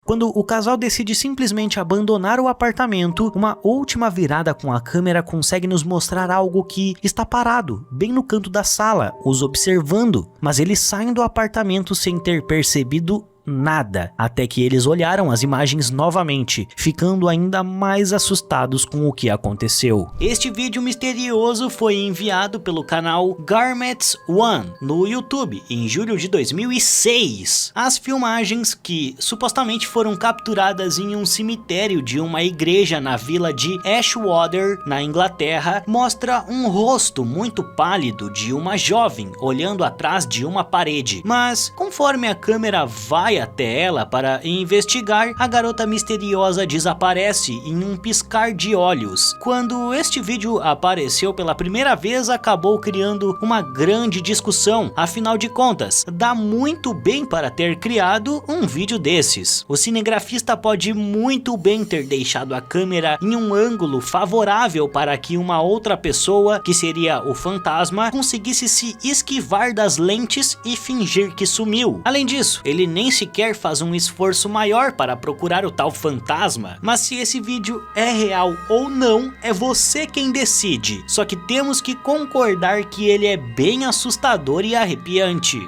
Quando o casal decide simplesmente abandonar o apartamento, uma última virada com a câmera consegue nos mostrar algo que está parado, bem no canto da sala, os observando, mas eles saem do apartamento sem ter percebido nada, até que eles olharam as imagens novamente, ficando ainda mais assustados com o que aconteceu. Este vídeo misterioso foi enviado pelo canal Garmets One no YouTube em julho de 2006. As filmagens, que supostamente foram capturadas em um cemitério de uma igreja na vila de Ashwater, na Inglaterra, mostra um rosto muito pálido de uma jovem olhando atrás de uma parede, mas conforme a câmera vai até ela para investigar, a garota misteriosa desaparece em um piscar de olhos. Quando este vídeo apareceu pela primeira vez, acabou criando uma grande discussão, afinal de contas, dá muito bem para ter criado um vídeo desses. O cinegrafista pode muito bem ter deixado a câmera em um ângulo favorável para que uma outra pessoa, que seria o fantasma, conseguisse se esquivar das lentes e fingir que sumiu. Além disso, ele nem sequer sequer faz um esforço maior para procurar o tal fantasma. Mas se esse vídeo é real ou não, é você quem decide. Só que temos que concordar que ele é bem assustador e arrepiante.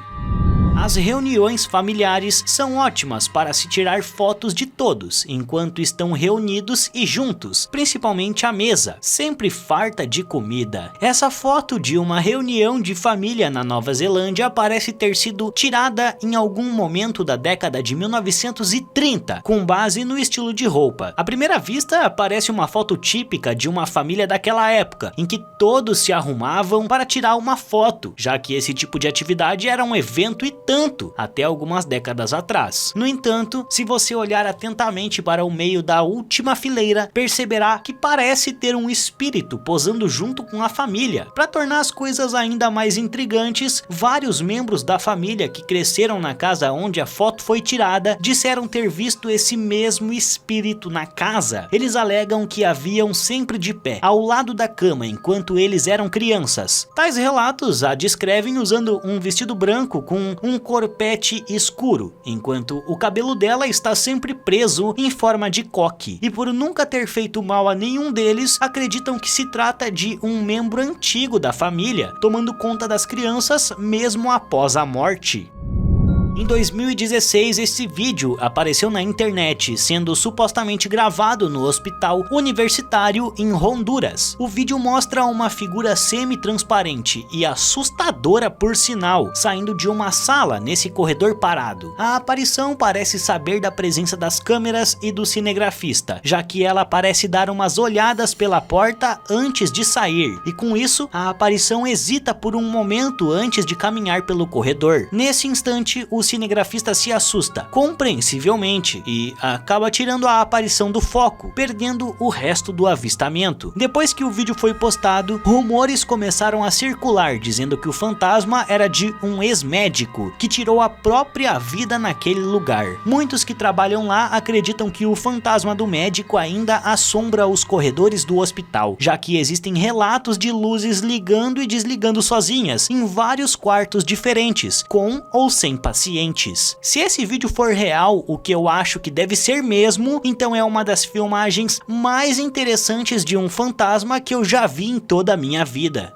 As reuniões familiares são ótimas para se tirar fotos de todos enquanto estão reunidos e juntos, principalmente a mesa, sempre farta de comida. Essa foto de uma reunião de família na Nova Zelândia parece ter sido tirada em algum momento da década de 1930, com base no estilo de roupa. À primeira vista, parece uma foto típica de uma família daquela época, em que todos se arrumavam para tirar uma foto, já que esse tipo de atividade era um evento e tanto, até algumas décadas atrás. No entanto, se você olhar atentamente para o meio da última fileira, perceberá que parece ter um espírito posando junto com a família. Para tornar as coisas ainda mais intrigantes, vários membros da família que cresceram na casa onde a foto foi tirada disseram ter visto esse mesmo espírito na casa. Eles alegam que haviam sempre de pé, ao lado da cama, enquanto eles eram crianças. Tais relatos a descrevem usando um vestido branco com um corpete escuro, enquanto o cabelo dela está sempre preso em forma de coque. E por nunca ter feito mal a nenhum deles, acreditam que se trata de um membro antigo da família, tomando conta das crianças mesmo após a morte. Em 2016, esse vídeo apareceu na internet, sendo supostamente gravado no hospital universitário em Honduras. O vídeo mostra uma figura semi-transparente e assustadora por sinal, saindo de uma sala nesse corredor parado. A aparição parece saber da presença das câmeras e do cinegrafista, já que ela parece dar umas olhadas pela porta antes de sair, e com isso, a aparição hesita por um momento antes de caminhar pelo corredor. Nesse instante, o cinegrafista se assusta, compreensivelmente, e acaba tirando a aparição do foco, perdendo o resto do avistamento. Depois que o vídeo foi postado, rumores começaram a circular dizendo que o fantasma era de um ex-médico que tirou a própria vida naquele lugar. Muitos que trabalham lá acreditam que o fantasma do médico ainda assombra os corredores do hospital, já que existem relatos de luzes ligando e desligando sozinhas em vários quartos diferentes, com ou sem pacientes. Se esse vídeo for real, o que eu acho que deve ser mesmo, então é uma das filmagens mais interessantes de um fantasma que eu já vi em toda a minha vida.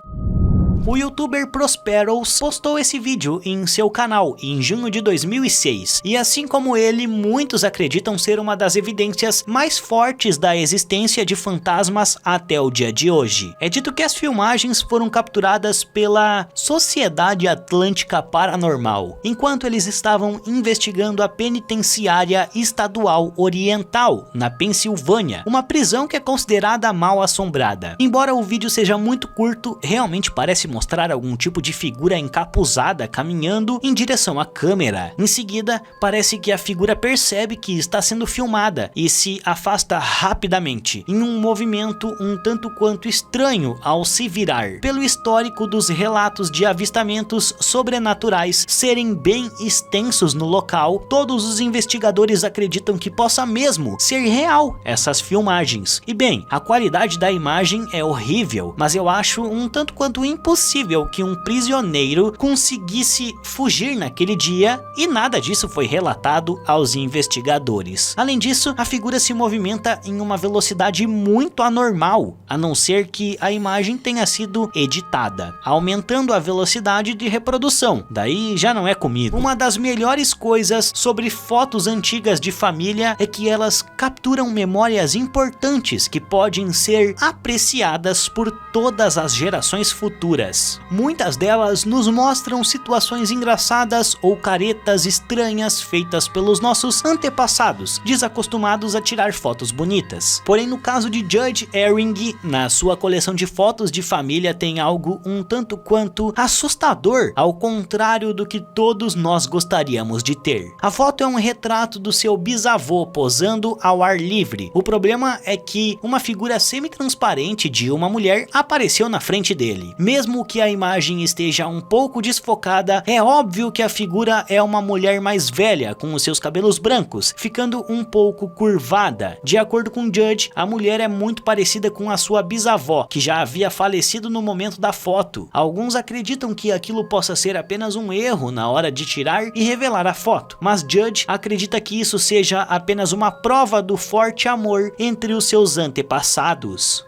O youtuber Prosperos postou esse vídeo em seu canal em junho de 2006, e assim como ele, muitos acreditam ser uma das evidências mais fortes da existência de fantasmas até o dia de hoje. É dito que as filmagens foram capturadas pela Sociedade Atlântica Paranormal, enquanto eles estavam investigando a penitenciária estadual oriental, na Pensilvânia, uma prisão que é considerada mal assombrada. Embora o vídeo seja muito curto, realmente parece mostrar algum tipo de figura encapuzada caminhando em direção à câmera. Em seguida, parece que a figura percebe que está sendo filmada e se afasta rapidamente, em um movimento um tanto quanto estranho ao se virar. Pelo histórico dos relatos de avistamentos sobrenaturais serem bem extensos no local, todos os investigadores acreditam que possa mesmo ser real essas filmagens. E bem, a qualidade da imagem é horrível, mas eu acho um tanto quanto impossível que um prisioneiro conseguisse fugir naquele dia, e nada disso foi relatado aos investigadores. Além disso, a figura se movimenta em uma velocidade muito anormal, a não ser que a imagem tenha sido editada, aumentando a velocidade de reprodução. Daí já não é comigo. Uma das melhores coisas sobre fotos antigas de família é que elas capturam memórias importantes que podem ser apreciadas por todas as gerações futuras. Muitas delas nos mostram situações engraçadas ou caretas estranhas feitas pelos nossos antepassados, desacostumados a tirar fotos bonitas. Porém, no caso de Judge Ehring, na sua coleção de fotos de família tem algo um tanto quanto assustador, ao contrário do que todos nós gostaríamos de ter. A foto é um retrato do seu bisavô posando ao ar livre. O problema é que uma figura semi-transparente de uma mulher apareceu na frente dele. Mesmo mesmo que a imagem esteja um pouco desfocada, é óbvio que a figura é uma mulher mais velha, com os seus cabelos brancos, ficando um pouco curvada. De acordo com Judge, a mulher é muito parecida com a sua bisavó, que já havia falecido no momento da foto. Alguns acreditam que aquilo possa ser apenas um erro na hora de tirar e revelar a foto, mas Judge acredita que isso seja apenas uma prova do forte amor entre os seus antepassados.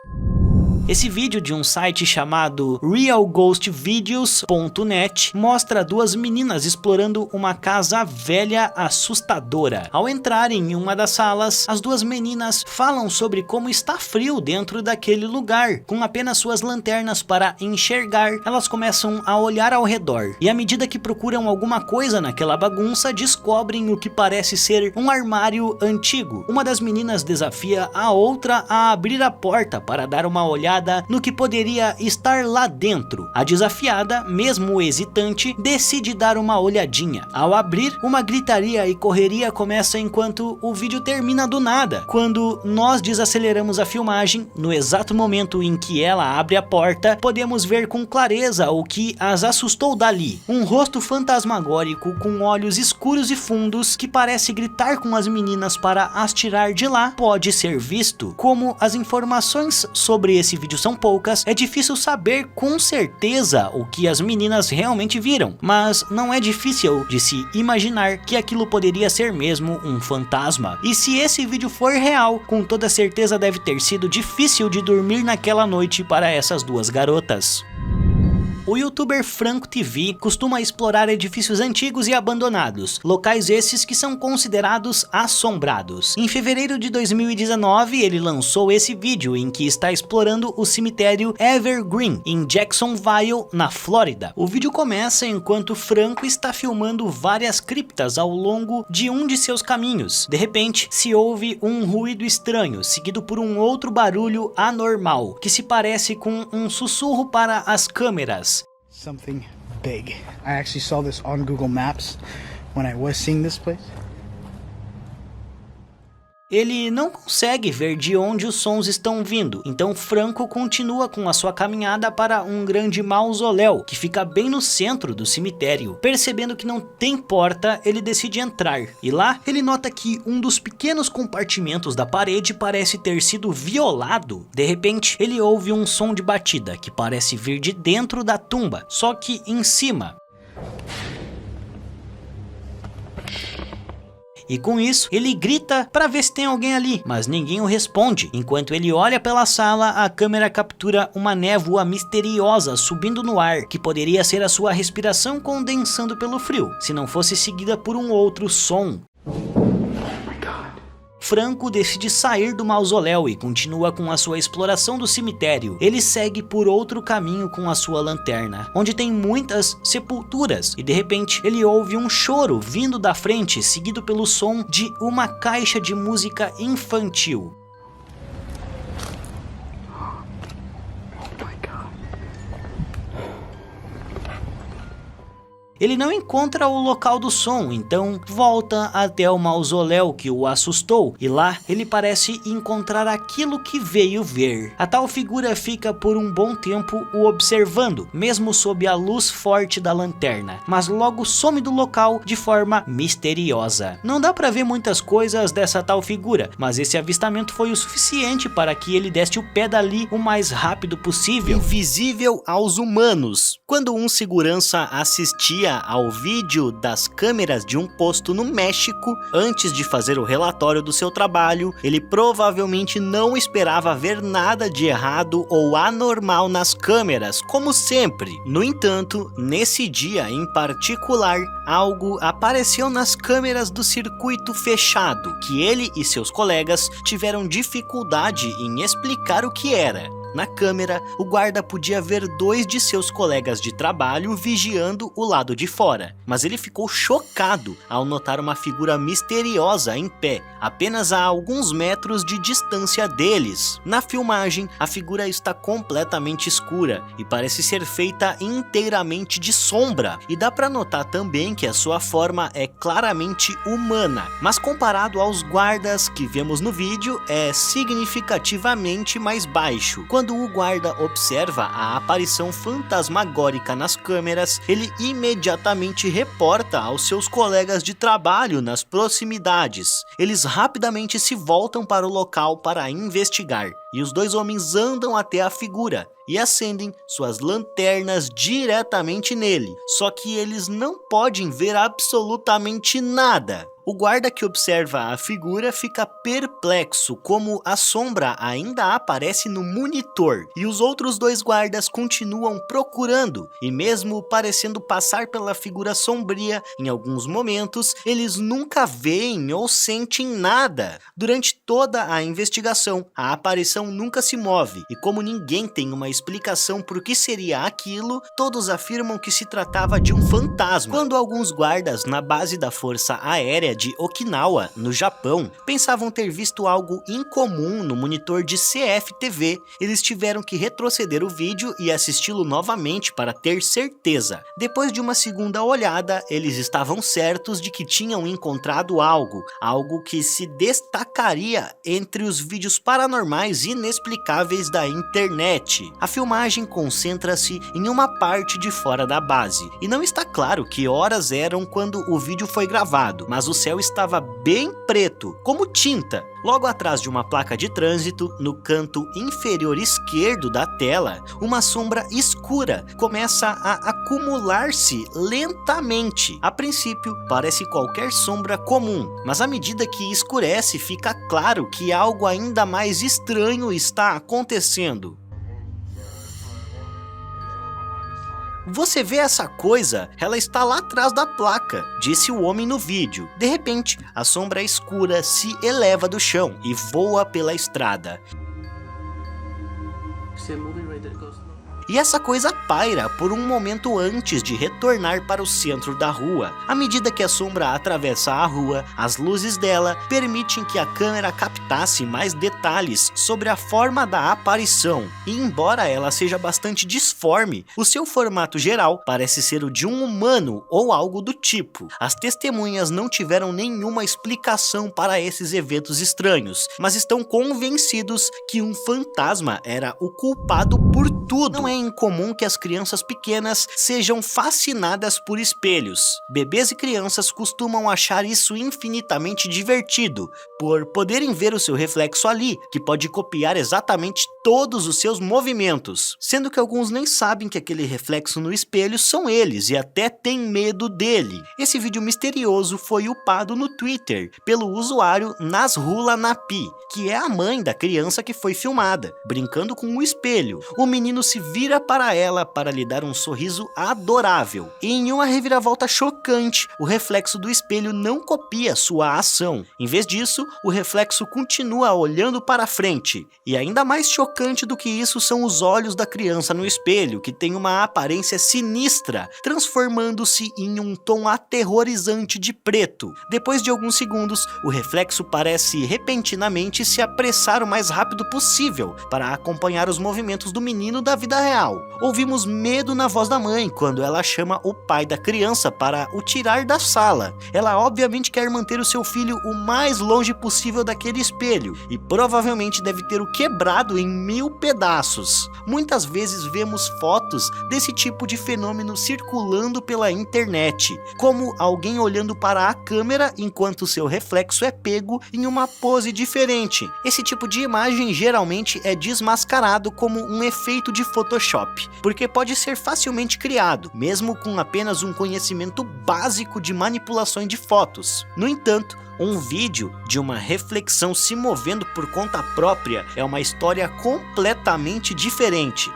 Esse vídeo de um site chamado realghostvideos.net mostra duas meninas explorando uma casa velha assustadora. Ao entrarem em uma das salas, as duas meninas falam sobre como está frio dentro daquele lugar. Com apenas suas lanternas para enxergar, elas começam a olhar ao redor, e à medida que procuram alguma coisa naquela bagunça, descobrem o que parece ser um armário antigo. Uma das meninas desafia a outra a abrir a porta para dar uma olhada no que poderia estar lá dentro. A desafiada, mesmo hesitante, decide dar uma olhadinha. Ao abrir, uma gritaria e correria começa enquanto o vídeo termina do nada. Quando nós desaceleramos a filmagem, no exato momento em que ela abre a porta, podemos ver com clareza o que as assustou dali. Um rosto fantasmagórico com olhos escuros e fundos que parece gritar com as meninas para as tirar de lá pode ser visto. Como as informações sobre esse vídeo são poucas, é difícil saber com certeza o que as meninas realmente viram, mas não é difícil de se imaginar que aquilo poderia ser mesmo um fantasma. E se esse vídeo for real, com toda certeza deve ter sido difícil de dormir naquela noite para essas duas garotas. O youtuber Franco TV costuma explorar edifícios antigos e abandonados, locais esses que são considerados assombrados. Em fevereiro de 2019, ele lançou esse vídeo em que está explorando o cemitério Evergreen, em Jacksonville, na Flórida. O vídeo começa enquanto Franco está filmando várias criptas ao longo de um de seus caminhos. De repente, se ouve um ruído estranho, seguido por um outro barulho anormal, que se parece com um sussurro para as câmeras. Something big. I actually saw this on Google Maps when I was seeing this place. Ele não consegue ver de onde os sons estão vindo, então Franco continua com a sua caminhada para um grande mausoléu que fica bem no centro do cemitério. Percebendo que não tem porta, ele decide entrar, e lá ele nota que um dos pequenos compartimentos da parede parece ter sido violado. De repente, ele ouve um som de batida que parece vir de dentro da tumba, só que em cima. E com isso, ele grita para ver se tem alguém ali, mas ninguém o responde. Enquanto ele olha pela sala, a câmera captura uma névoa misteriosa subindo no ar, que poderia ser a sua respiração condensando pelo frio, se não fosse seguida por um outro som. Franco decide sair do mausoléu e continua com a sua exploração do cemitério. Ele segue por outro caminho com a sua lanterna, onde tem muitas sepulturas, e de repente ele ouve um choro vindo da frente, seguido pelo som de uma caixa de música infantil. Ele não encontra o local do som, então volta até o mausoléu que o assustou, e lá ele parece encontrar aquilo que veio ver. A tal figura fica por um bom tempo o observando, mesmo sob a luz forte da lanterna, mas logo some do local de forma misteriosa. Não dá pra ver muitas coisas dessa tal figura, mas esse avistamento foi o suficiente para que ele desse o pé dali o mais rápido possível. Invisível aos humanos. Quando um segurança assistia ao vídeo das câmeras de um posto no México, antes de fazer o relatório do seu trabalho, ele provavelmente não esperava ver nada de errado ou anormal nas câmeras, como sempre. No entanto, nesse dia em particular, algo apareceu nas câmeras do circuito fechado, que ele e seus colegas tiveram dificuldade em explicar o que era. Na câmera, o guarda podia ver dois de seus colegas de trabalho vigiando o lado de fora, mas ele ficou chocado ao notar uma figura misteriosa em pé, apenas a alguns metros de distância deles. Na filmagem, a figura está completamente escura e parece ser feita inteiramente de sombra, e dá para notar também que a sua forma é claramente humana, mas comparado aos guardas que vemos no vídeo, é significativamente mais baixo. Quando Quando o guarda observa a aparição fantasmagórica nas câmeras, ele imediatamente reporta aos seus colegas de trabalho nas proximidades. Eles rapidamente se voltam para o local para investigar, e os dois homens andam até a figura e acendem suas lanternas diretamente nele. Só que eles não podem ver absolutamente nada. O guarda que observa a figura fica perplexo como a sombra ainda aparece no monitor, e os outros dois guardas continuam procurando, e mesmo parecendo passar pela figura sombria em alguns momentos, eles nunca veem ou sentem nada. Durante toda a investigação, a aparição nunca se move, e como ninguém tem uma explicação por que seria aquilo, todos afirmam que se tratava de um fantasma. Quando alguns guardas na base da Força Aérea de Okinawa, no Japão, pensavam ter visto algo incomum no monitor de CFTV, eles tiveram que retroceder o vídeo e assisti-lo novamente para ter certeza. Depois de uma segunda olhada, eles estavam certos de que tinham encontrado algo que se destacaria entre os vídeos paranormais inexplicáveis da internet. A filmagem concentra-se em uma parte de fora da base, e não está claro que horas eram quando o vídeo foi gravado, mas o céu estava bem preto, como tinta. Logo atrás de uma placa de trânsito, no canto inferior esquerdo da tela, uma sombra escura começa a acumular-se lentamente. A princípio, parece qualquer sombra comum, mas à medida que escurece, fica claro que algo ainda mais estranho está acontecendo. Você vê essa coisa? Ela está lá atrás da placa, disse o homem no vídeo. De repente, a sombra escura se eleva do chão e voa pela estrada. E essa coisa paira por um momento antes de retornar para o centro da rua. À medida que a sombra atravessa a rua, as luzes dela permitem que a câmera captasse mais detalhes sobre a forma da aparição. E embora ela seja bastante disforme, o seu formato geral parece ser o de um humano ou algo do tipo. As testemunhas não tiveram nenhuma explicação para esses eventos estranhos, mas estão convencidos que um fantasma era o culpado por tudo. Não é incomum que as crianças pequenas sejam fascinadas por espelhos. Bebês e crianças costumam achar isso infinitamente divertido, por poderem ver o seu reflexo ali, que pode copiar exatamente todos os seus movimentos, sendo que alguns nem sabem que aquele reflexo no espelho são eles e até têm medo dele. Esse vídeo misterioso foi upado no Twitter pelo usuário Nasrullah Napi, que é a mãe da criança que foi filmada, brincando com um espelho. O menino se vira para ela para lhe dar um sorriso adorável. E em uma reviravolta chocante, o reflexo do espelho não copia sua ação. Em vez disso, o reflexo continua olhando para frente. E ainda mais chocante do que isso são os olhos da criança no espelho, que tem uma aparência sinistra, transformando-se em um tom aterrorizante de preto. Depois de alguns segundos, o reflexo parece repentinamente se apressar o mais rápido possível para acompanhar os movimentos do menino da vida real. Ouvimos medo na voz da mãe quando ela chama o pai da criança para o tirar da sala. Ela obviamente quer manter o seu filho o mais longe possível daquele espelho e provavelmente deve ter o quebrado em 1000 pedaços. Muitas vezes vemos fotos desse tipo de fenômeno circulando pela internet, como alguém olhando para a câmera enquanto seu reflexo é pego em uma pose diferente. Esse tipo de imagem geralmente é desmascarado como um efeito de Photoshop, porque pode ser facilmente criado, mesmo com apenas um conhecimento básico de manipulações de fotos. No entanto, um vídeo de uma reflexão se movendo por conta própria é uma história completamente diferente.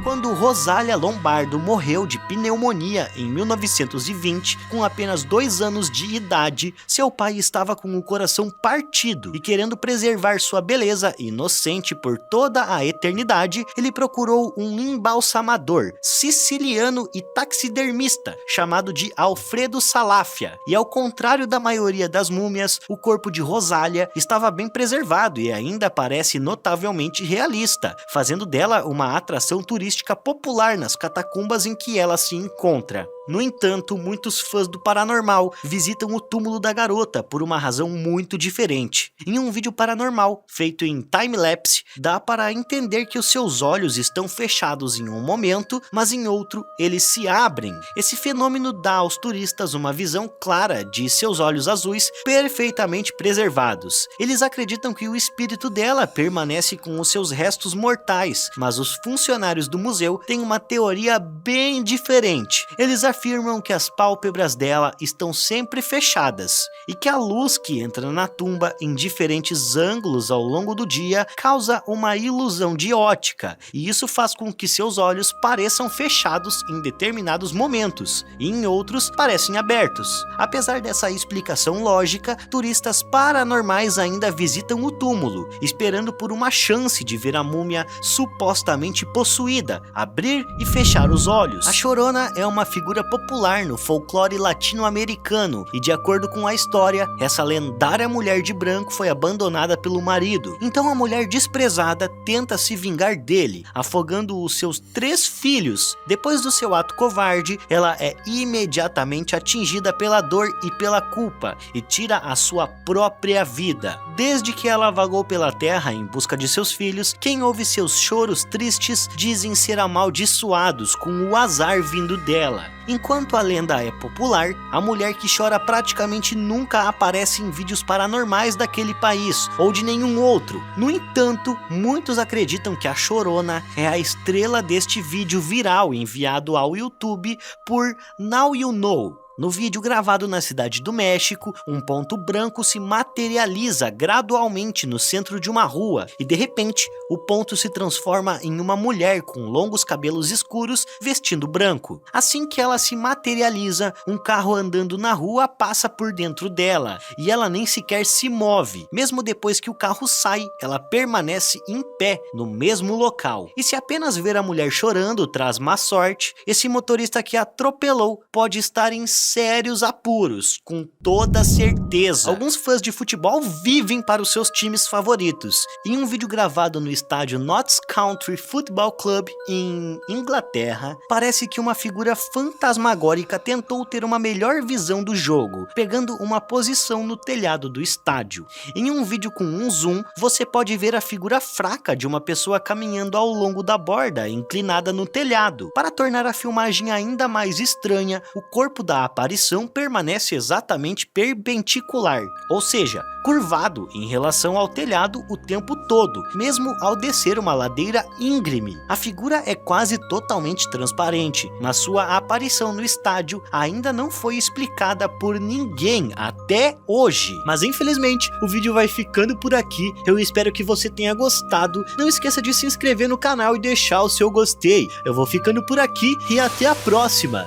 Quando Rosália Lombardo morreu de pneumonia em 1920, com apenas 2 anos de idade, seu pai estava com o coração partido e querendo preservar sua beleza inocente por toda a eternidade, ele procurou um embalsamador siciliano e taxidermista chamado de Alfredo Salafia. E ao contrário da maioria das múmias, o corpo de Rosália estava bem preservado e ainda parece notavelmente realista, fazendo dela uma atração turística popular nas catacumbas em que ela se encontra. No entanto, muitos fãs do paranormal visitam o túmulo da garota por uma razão muito diferente. Em um vídeo paranormal, feito em time-lapse, dá para entender que os seus olhos estão fechados em um momento, mas em outro eles se abrem. Esse fenômeno dá aos turistas uma visão clara de seus olhos azuis perfeitamente preservados. Eles acreditam que o espírito dela permanece com os seus restos mortais, mas os funcionários do museu têm uma teoria bem diferente. Eles afirmam que as pálpebras dela estão sempre fechadas e que a luz que entra na tumba em diferentes ângulos ao longo do dia causa uma ilusão de ótica, e isso faz com que seus olhos pareçam fechados em determinados momentos e em outros parecem abertos. Apesar dessa explicação lógica, turistas paranormais ainda visitam o túmulo, esperando por uma chance de ver a múmia supostamente possuída, abrir e fechar os olhos. A Chorona é uma figura popular no folclore latino-americano e, de acordo com a história, essa lendária mulher de branco foi abandonada pelo marido. Então a mulher desprezada tenta se vingar dele, afogando os seus 3 filhos. Depois do seu ato covarde, ela é imediatamente atingida pela dor e pela culpa e tira a sua própria vida. Desde que ela vagou pela terra em busca de seus filhos, quem ouve seus choros tristes dizem ser amaldiçoados com o azar vindo dela. Enquanto a lenda é popular, a mulher que chora praticamente nunca aparece em vídeos paranormais daquele país ou de nenhum outro. No entanto, muitos acreditam que a Chorona é a estrela deste vídeo viral enviado ao YouTube por Now You Know. No vídeo gravado na cidade do México, um ponto branco se materializa gradualmente no centro de uma rua e, de repente, o ponto se transforma em uma mulher com longos cabelos escuros vestindo branco. Assim que ela se materializa, um carro andando na rua passa por dentro dela e ela nem sequer se move. Mesmo depois que o carro sai, ela permanece em pé no mesmo local. E se apenas ver a mulher chorando traz má sorte, esse motorista que atropelou pode estar em sérios apuros, com toda certeza. Alguns fãs de futebol vivem para os seus times favoritos. Em um vídeo gravado no estádio Notts Country Football Club em Inglaterra, parece que uma figura fantasmagórica tentou ter uma melhor visão do jogo, pegando uma posição no telhado do estádio. Em um vídeo com um zoom, você pode ver a figura fraca de uma pessoa caminhando ao longo da borda, inclinada no telhado. Para tornar a filmagem ainda mais estranha, o corpo da aparição permanece exatamente perpendicular, ou seja, curvado em relação ao telhado o tempo todo, mesmo ao descer uma ladeira íngreme. A figura é quase totalmente transparente, mas sua aparição no estádio ainda não foi explicada por ninguém até hoje. Mas infelizmente, o vídeo vai ficando por aqui. Eu espero que você tenha gostado. Não esqueça de se inscrever no canal e deixar o seu gostei. Eu vou ficando por aqui e até a próxima.